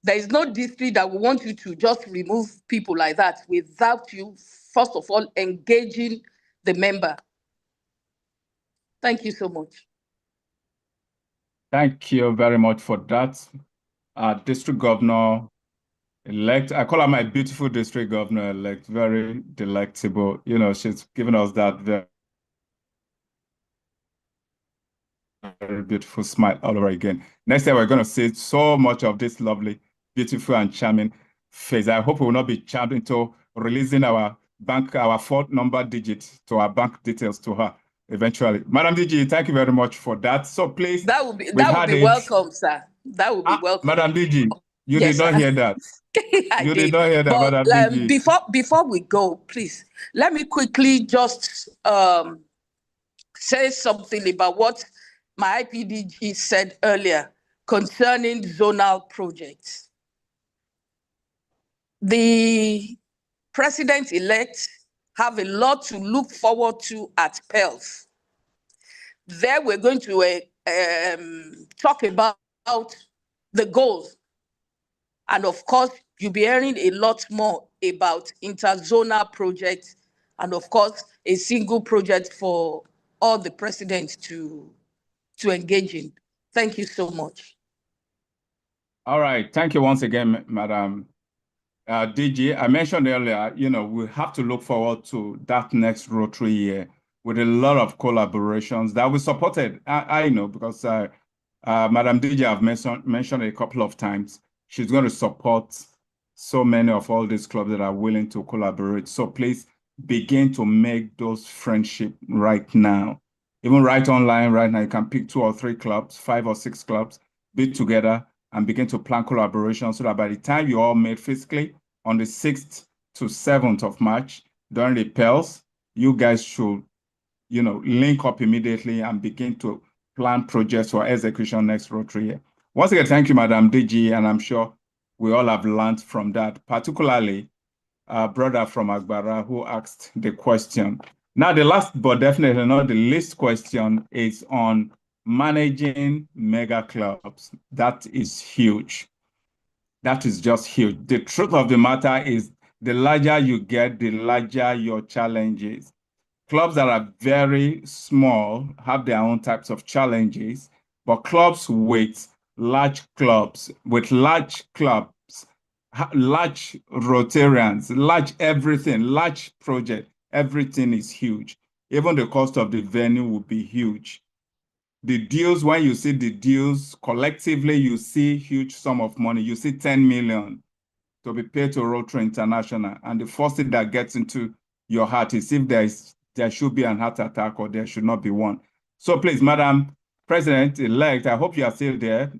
there is no district that we want you to just remove people like that without you, first of all, engaging the member. Thank you so much. Thank you very much for that. District Governor-elect, I call her my beautiful district governor-elect, very delectable. She's given us that very beautiful smile all over again. Next time, we're going to see so much of this lovely, beautiful, and charming face. I hope we will not be charmed into releasing our fourth number digit to our bank details to her eventually. Madam DG, thank you very much for that. So please, that would be welcome, sir. That would be welcome. Madam DG, you did not hear that. You did not hear that, but, Madam DG. Before we go, please, let me quickly just say something about what my IPDG said earlier concerning zonal projects. The president-elect have a lot to look forward to at PELS. There we're going to talk about the goals. And of course, you'll be hearing a lot more about interzonal projects and of course, a single project for all the presidents to engage in. Thank you so much. All right. Thank you once again, Madam DG. I mentioned earlier, we have to look forward to that next Rotary year with a lot of collaborations that we supported. I know because Madam DG I've mentioned a couple of times, she's going to support so many of all these clubs that are willing to collaborate. So please begin to make those friendships right now. Even right online right now, you can pick 2 or 3 clubs, 5 or 6 clubs, be together and begin to plan collaboration so that by the time you all meet physically on the 6th to 7th of March during the PELS, you guys should, link up immediately and begin to plan projects for execution next Rotary year. Once again, thank you, Madam DG, and I'm sure we all have learned from that, particularly our brother from Agbara who asked the question. Now, the last but definitely not the least question is on managing mega clubs. That is huge. That is just huge. The truth of the matter is the larger you get, the larger your challenges. Clubs that are very small have their own types of challenges, but clubs with large clubs, large Rotarians, large everything, large project, everything is huge. Even the cost of the venue will be huge. The deals, when you see the deals, collectively, you see huge sum of money. You see 10 million to be paid to Rotary International. And the first thing that gets into your heart is if there should be an heart attack or there should not be one. So please, Madam President-elect, I hope you are still there.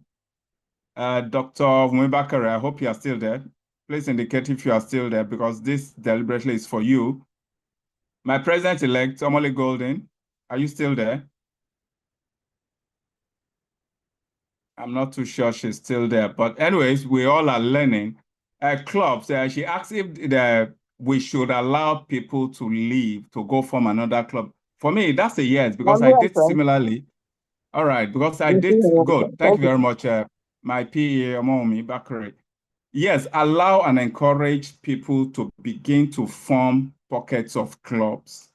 Dr. Mwibakare, I hope you are still there. please indicate if you are still there, because this deliberately is for you. My president-elect, Omole Golden, are you still there? I'm not too sure she's still there, but anyways, we all are learning. Clubs, she asked if we should allow people to leave, to go from another club. For me, that's a yes, because I did similarly. All right, because I did good. Thank you very much, my PA, Omomi Bakari. Yes, allow and encourage people to begin to form pockets of clubs.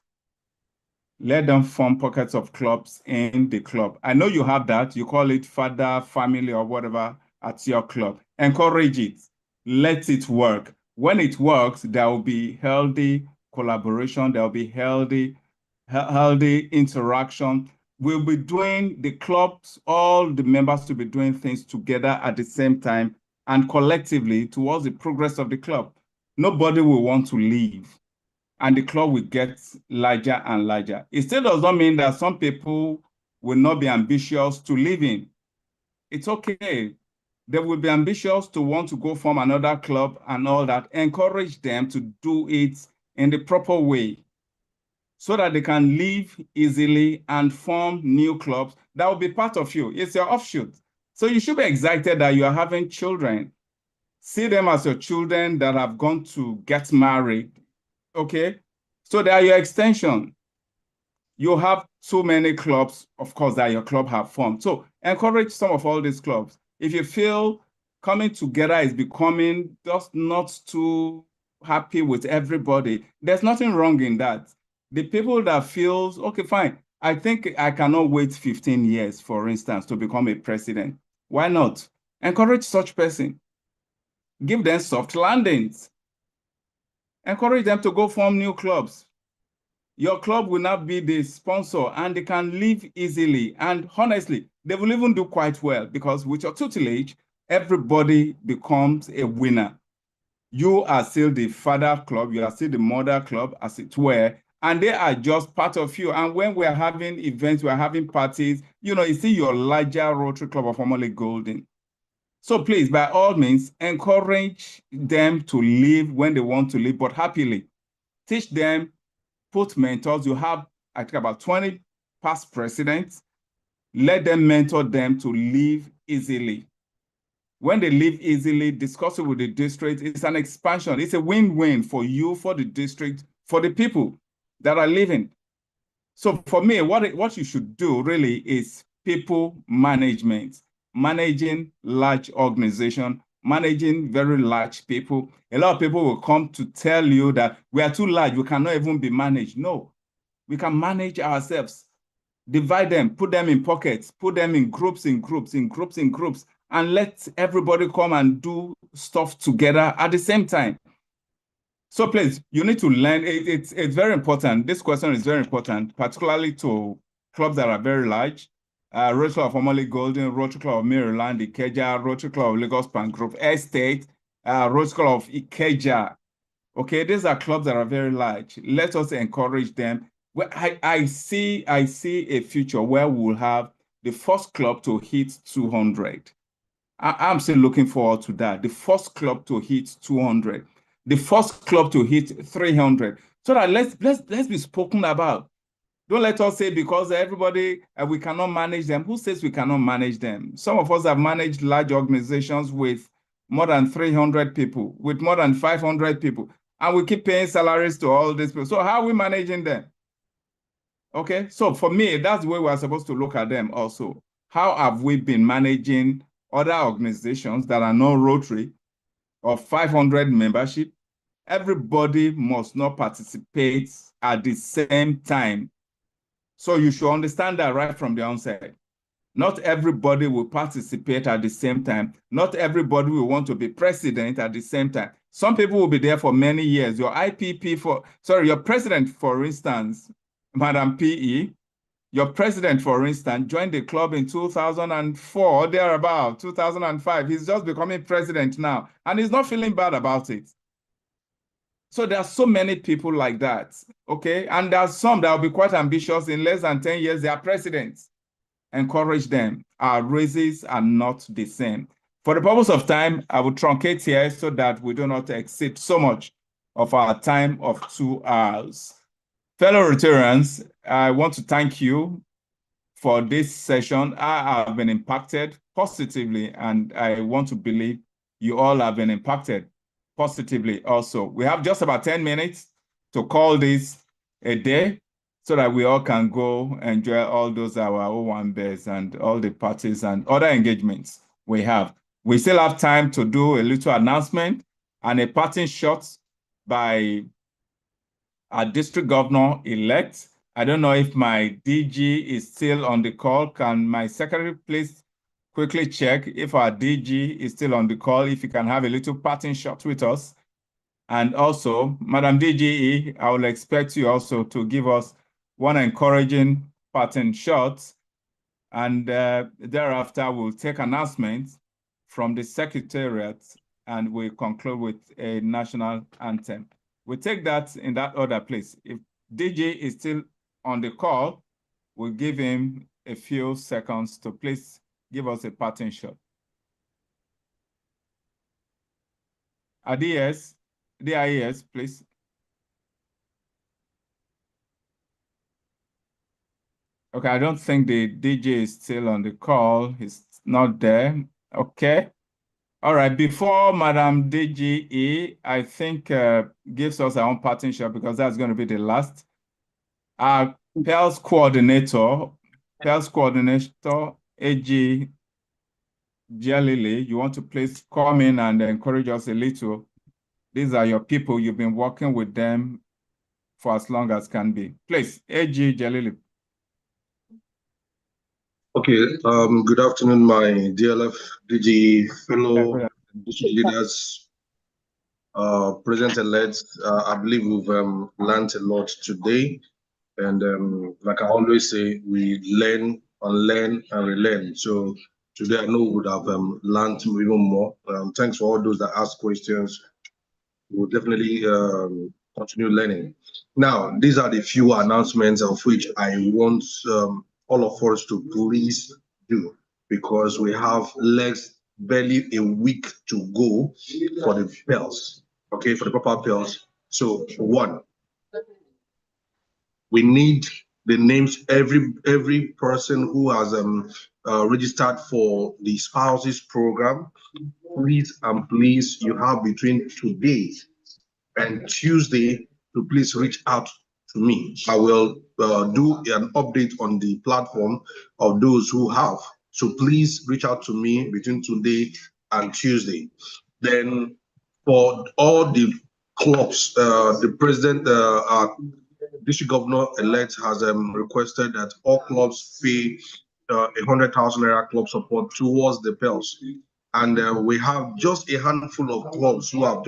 Let them form pockets of clubs in the club. I know you have that. You call it father, family, or whatever at your club. Encourage it. Let it work. When it works, there will be healthy collaboration. There will be healthy interaction. We'll be doing the clubs, all the members to be doing things together at the same time and collectively towards the progress of the club. Nobody will want to leave, and the club will get larger and larger. It still does not mean that some people will not be ambitious to live in. It's okay. They will be ambitious to want to go form another club and all that. Encourage them to do it in the proper way so that they can live easily and form new clubs that will be part of you. It's your offshoot. So you should be excited that you are having children. See them as your children that have gone to get married. Okay, so they are your extension. You have so many clubs, of course, that your club have formed. So encourage some of all these clubs. If you feel coming together is becoming just not too happy with everybody, there's nothing wrong in that. The people that feels, okay, fine, I think I cannot wait 15 years, for instance, to become a president. Why not? Encourage such person. Give them soft landings. Encourage them to go form new clubs. Your club will not be the sponsor, and they can live easily. And honestly, they will even do quite well, because with your tutelage, everybody becomes a winner. You are still the father club, you are still the mother club, as it were, and they are just part of you. And when we're having events, we're having parties, you see your larger Rotary Club of Omole Golden. So please, by all means, encourage them to live when they want to live, but happily. Teach them, put mentors. You have, I think, about 20 past presidents. Let them mentor them to live easily. When they live easily, discuss it with the district. It's an expansion. It's a win-win for you, for the district, for the people that are living. So for me, what you should do really is people management, managing large organization, managing very large people. A lot of people will come to tell you that we are too large, we cannot even be managed. No, we can manage ourselves. Divide them, put them in pockets, put them in groups, and let everybody come and do stuff together at the same time. So please, you need to learn. It's very important. This question is very important, particularly to clubs that are very large. Rotary Club of Omole Golden, Rotary Club of Maryland, Ikeja, Rotary Club of Lagos Pangrove Estate, Rotary Club of Ikeja. Okay, these are clubs that are very large. Let us encourage them. Well, I see a future where we'll have the first club to hit 200. I'm still looking forward to that. The first club to hit 200. The first club to hit 300. So that let's be spoken about. Don't let us say because everybody, we cannot manage them. Who says we cannot manage them? Some of us have managed large organizations with more than 300 people, with more than 500 people, and we keep paying salaries to all these people. So how are we managing them? Okay, so for me, that's the way we're supposed to look at them also. How have we been managing other organizations that are not Rotary of 500 membership? Everybody must not participate at the same time. So you should understand that right from the onset. Not everybody will participate at the same time. Not everybody will want to be president at the same time. Some people will be there for many years. Your your president, for instance, Madam PE, your president, for instance, joined the club in 2004, thereabout, 2005. He's just becoming president now, and he's not feeling bad about it. So there are so many people like that, okay? And there are some that will be quite ambitious. In less than 10 years, they are presidents. Encourage them. Our races are not the same. For the purpose of time, I will truncate here so that we do not exceed so much of our time of 2 hours. Fellow Rotarians, I want to thank you for this session. I have been impacted positively, and I want to believe you all have been impacted positively also. We have just about 10 minutes to call this a day so that we all can go enjoy all those our O1Bs and all the parties and other engagements we have. We still have time to do a little announcement and a parting shot by our district governor-elect. I don't know if my DG is still on the call. Can my secretary please quickly check if our DG is still on the call, if you can have a little parting shot with us. And also, Madam DGE, I will expect you also to give us one encouraging parting shot. And thereafter, we'll take announcements from the Secretariat and we'll conclude with a national anthem. We'll take that in that order, please. If DG is still on the call, we'll give him a few seconds to please give us a parting shot. DIES, please. Okay, I don't think the DG is still on the call. He's not there. Okay. All right, before Madam DGE, I think gives us our own parting shot because that's going to be the last. Our PELS coordinator, AG Jalili, you want to please come in and encourage us a little. These are your people. You've been working with them for as long as can be. Please, AG Jalili. Okay, good afternoon, my DLF, DG, fellow district leaders, president-elect. I believe we've learned a lot today. And like I always say, we learn, unlearn, and relearn. So today I know we would have learned even more. Thanks for all those that ask questions. We'll definitely continue learning. Now, these are the few announcements of which I want all of us to please do, because we have barely a week to go for the PELS, okay, for the proper PELS. So one, we need the names, every person who has registered for the spouses program. Please and please, you have between today and Tuesday to please reach out to me. I will do an update on the platform of those who have. So please reach out to me between today and Tuesday. Then for all the clubs, the president, our district governor-elect has requested that all clubs pay 100,000 naira club support towards the PELS. And we have just a handful of clubs who have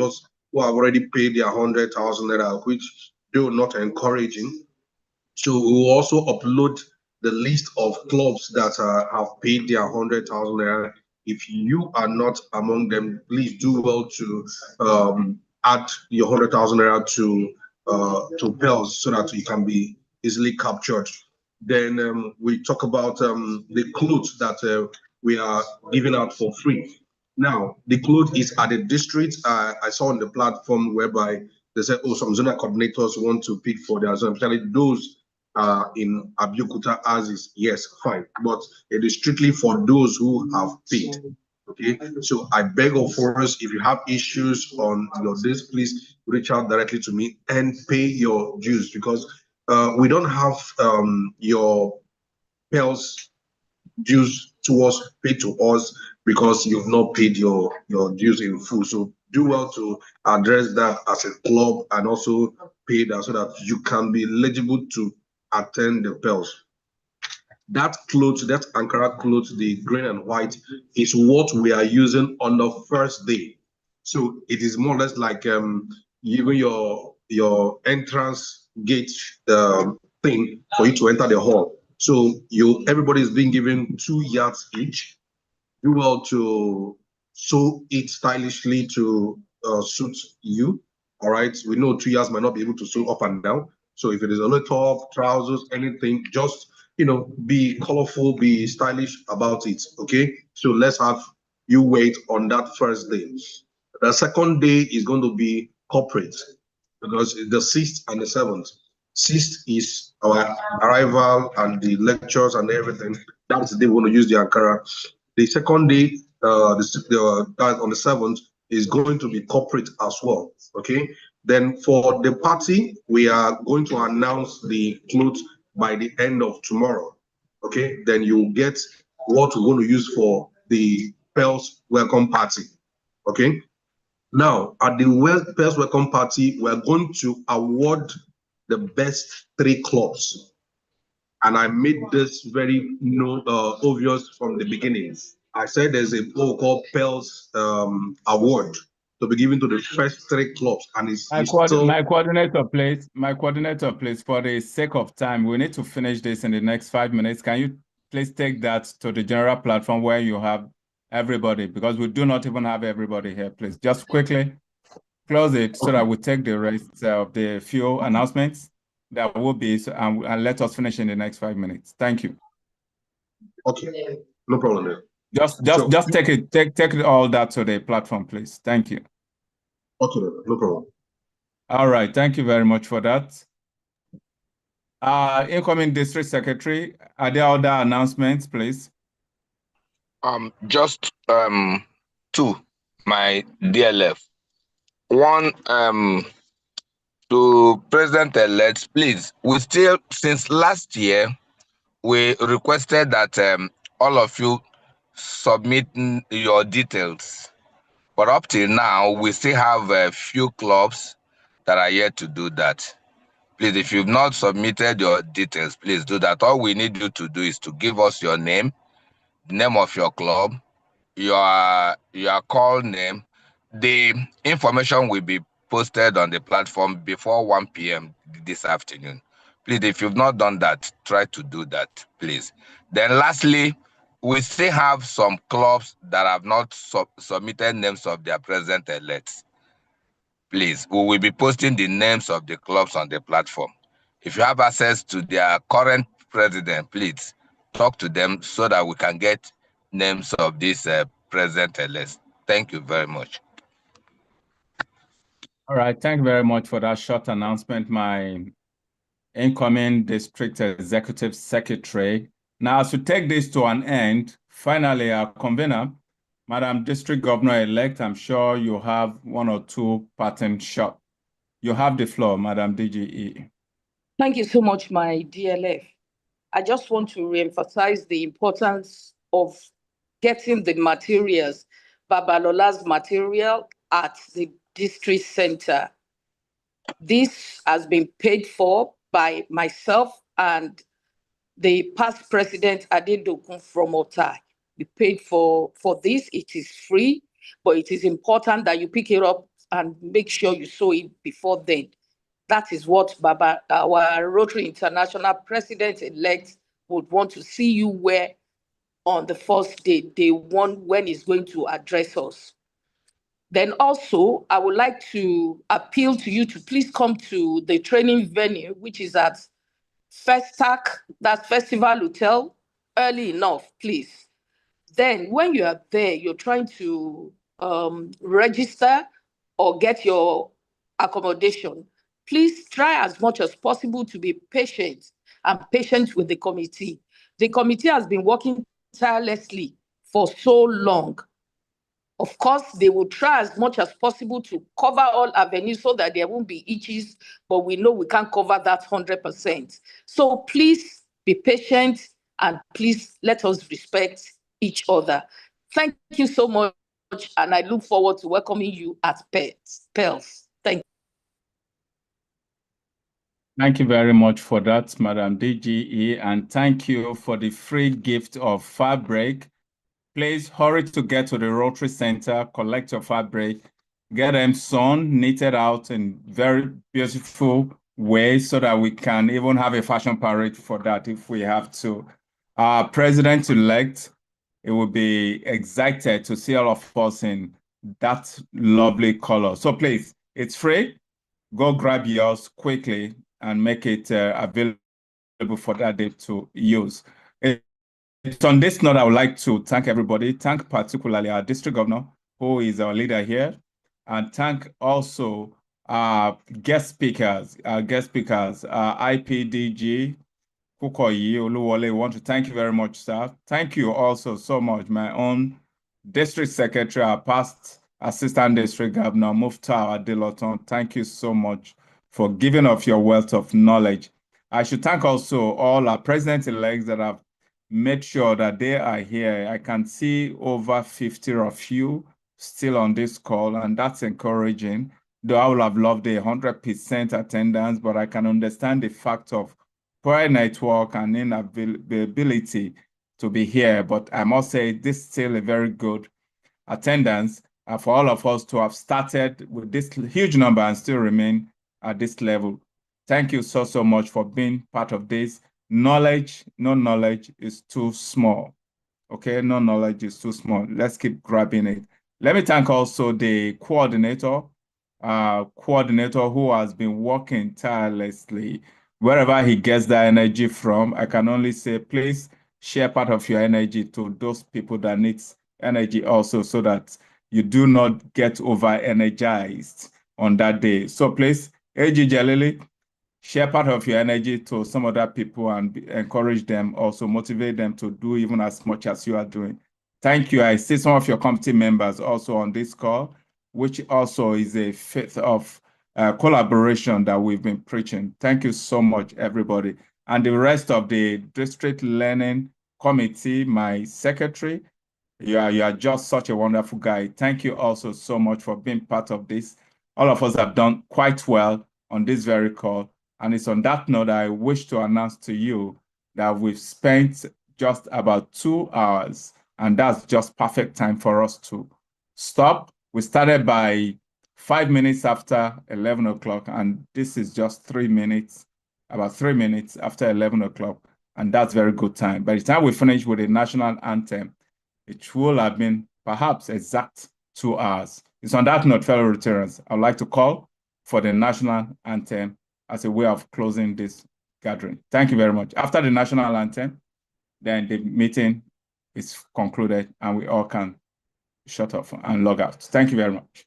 already paid their 100,000 naira, which they are not encouraging. So we will also upload the list of clubs that have paid their 100,000 naira. If you are not among them, please do well to add your 100,000 naira to PELS so that you can be easily captured. Then we talk about the clothes that we are giving out for free. Now, the clothes is at the district. I saw on the platform whereby they said, oh, some zonal coordinators want to pick for their zone. Those in Abeokuta as is, yes, fine. But it is strictly for those who have paid. Okay, so I beg of us, if you have issues on your this, please reach out directly to me and pay your dues, because we don't have your PELS dues towards paid to us because you've not paid your dues in full. So do well to address that as a club and also pay that so that you can be eligible to attend the PELS. That clothes, that Ankara clothes, the green and white, is what we are using on the first day. So it is more or less like even your entrance gate thing for you to enter the hall. So everybody is being given 2 yards each. Do well to sew it stylishly to suit you. All right. We know 2 yards might not be able to sew up and down. So if it is a little top, trousers, anything, just be colorful, be stylish about it. Okay. So let's have you wait on that first day. The second day is going to be corporate because it's the 6th and the 7th. 6th is our arrival and the lectures and everything. That's the day we're going to use the Ankara. The second day, that on the 7th, is going to be corporate as well. Okay. Then for the party, we are going to announce the clothes by the end of tomorrow. Okay. Then you'll get what we're going to use for the PELS welcome party. Okay. Now, at the PELS welcome party, we're going to award the best 3 clubs. And I made this very obvious from the beginning. I said there's a called PELS award to be given to the first 3 clubs, and my coordinator, please, for the sake of time, we need to finish this in the next 5 minutes. Can you please take that to the general platform where you have everybody, because we do not even have everybody here, please. Just quickly close it so that we take the rest of the few announcements that will be, and let us finish in the next 5 minutes. Thank you. Okay, no problem. Just take all that to the platform, please. Thank you. Okay, no problem. All right, thank you very much for that. Incoming district secretary, are there other announcements, please? Just 2, my DLF. One, to President-elect, please, we still, since last year, we requested that all of you submit your details. But up till now, we still have a few clubs that are yet to do that. Please, if you've not submitted your details, please do that. All we need you to do is to give us your name, the name of your club, your call name. The information will be posted on the platform before 1 p.m. this afternoon. Please, if you've not done that, try to do that, please. Then lastly, we still have some clubs that have not submitted names of their president-elects. Please, we will be posting the names of the clubs on the platform. If you have access to their current president, please talk to them so that we can get names of these president-elects. Thank you very much. All right, thank you very much for that short announcement, my incoming district executive secretary. Now, to take this to an end, finally, our convener, Madam District Governor-elect, I'm sure you have 1 or 2 patent shots. You have the floor, Madam DGE. Thank you so much, my DLF. I just want to reemphasize the importance of getting the materials, Babalola's material at the district center. This has been paid for by myself and the past president, Adedokun from Otai. We paid for this. It is free, but it is important that you pick it up and make sure you sow it before then. That is what Baba, our Rotary International president-elect, would want to see you wear on the first day 1, when he's going to address us. Then also, I would like to appeal to you to please come to the training venue, which is at Festac, that Festival Hotel, early enough, please. Then when you are there, you're trying to register or get your accommodation, please try as much as possible to be patient with the committee. The committee has been working tirelessly for so long. Of course, they will try as much as possible to cover all avenues so that there won't be itches, but we know we can't cover that 100%. So please be patient and please let us respect each other. Thank you so much, and I look forward to welcoming you at PELS. Thank you. Thank you very much for that, Madam DGE, and thank you for the free gift of fabric. Please hurry to get to the Rotary Center, collect your fabric, get them sewn, knitted out in very beautiful ways so that we can even have a fashion parade for that if we have to. Our president-elect, it will be excited to see all of us in that lovely color. So please, it's free. Go grab yours quickly and make it available for that day to use. On this note, I would like to thank everybody, thank particularly our district governor, who is our leader here, and thank also our guest speakers, IPDG, Kukoyi, Oluwole. Want to thank you very much, sir. Thank you also so much, my own district secretary, our past assistant district governor, Muftar Adeloton. Thank you so much for giving of your wealth of knowledge. I should thank also all our president-elects that have made sure that they are here. I can see over 50 of you still on this call, and that's encouraging. Though I would have loved 100% attendance, but I can understand the fact of poor network and inability to be here. But I must say, this is still a very good attendance for all of us to have started with this huge number and still remain at this level. Thank you so much for being part of this. Knowledge, no knowledge is too small. Okay, no knowledge is too small. Let's keep grabbing it. Let me thank also the coordinator who has been working tirelessly. Wherever he gets that energy from, I can only say, please share part of your energy to those people that need energy also, so that you do not get over-energized on that day. So please, AG Jalili, share part of your energy to some other people and encourage them, also motivate them to do even as much as you are doing. Thank you. I see some of your committee members also on this call, which also is a faith of collaboration that we've been preaching. Thank you so much, everybody. And the rest of the district learning committee, my secretary, you are just such a wonderful guy. Thank you also so much for being part of this. All of us have done quite well on this very call. And it's on that note I wish to announce to you that we've spent just about 2 hours, and that's just perfect time for us to stop. We started by 5 minutes after 11 o'clock, and this is just 3 minutes, about 3 minutes after 11 o'clock, and that's very good time. By the time we finish with the national anthem, it will have been perhaps exact 2 hours. It's on that note, fellow Rotarians, I'd like to call for the national anthem as a way of closing this gathering. Thank you very much. After the national anthem, then the meeting is concluded and we all can shut off and log out. Thank you very much.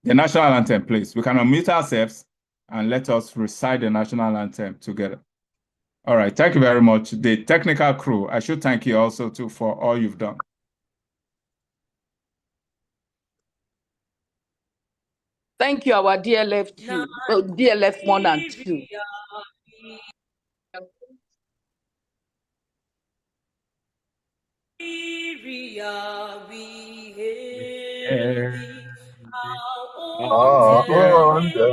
The national anthem, please. We can unmute ourselves and let us recite the national anthem together. All right, thank you very much. The technical crew, I should thank you also too for all you've done. Thank you, our DLF 2, DLF 1 and 2. On the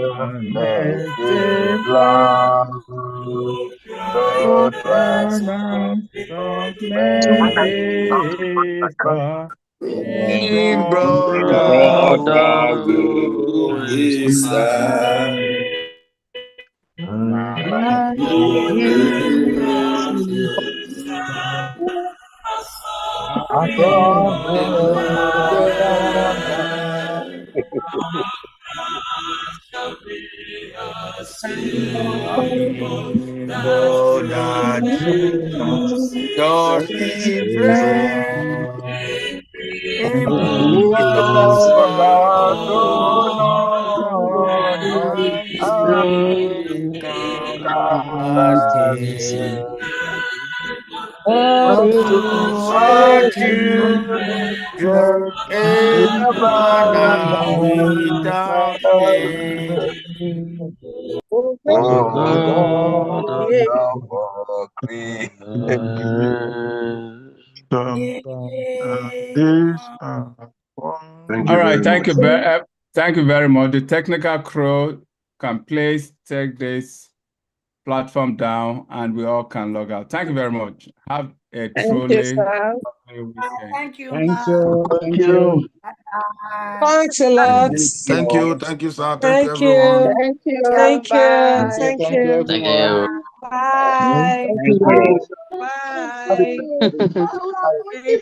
native land, the Brother, is brother Jesus, just be in All right, thank you very much. The technical crew can please take this platform down and we all can log out. Thank you very much. Have a truly lovely weekend. Thank you. Thank you. Thank you. Thanks a lot. Thank you, sir. Thank you, everyone. you. Thank you. Thank you. Bye. Thank Thank you, you. everyone. Bye. Thank you. Bye.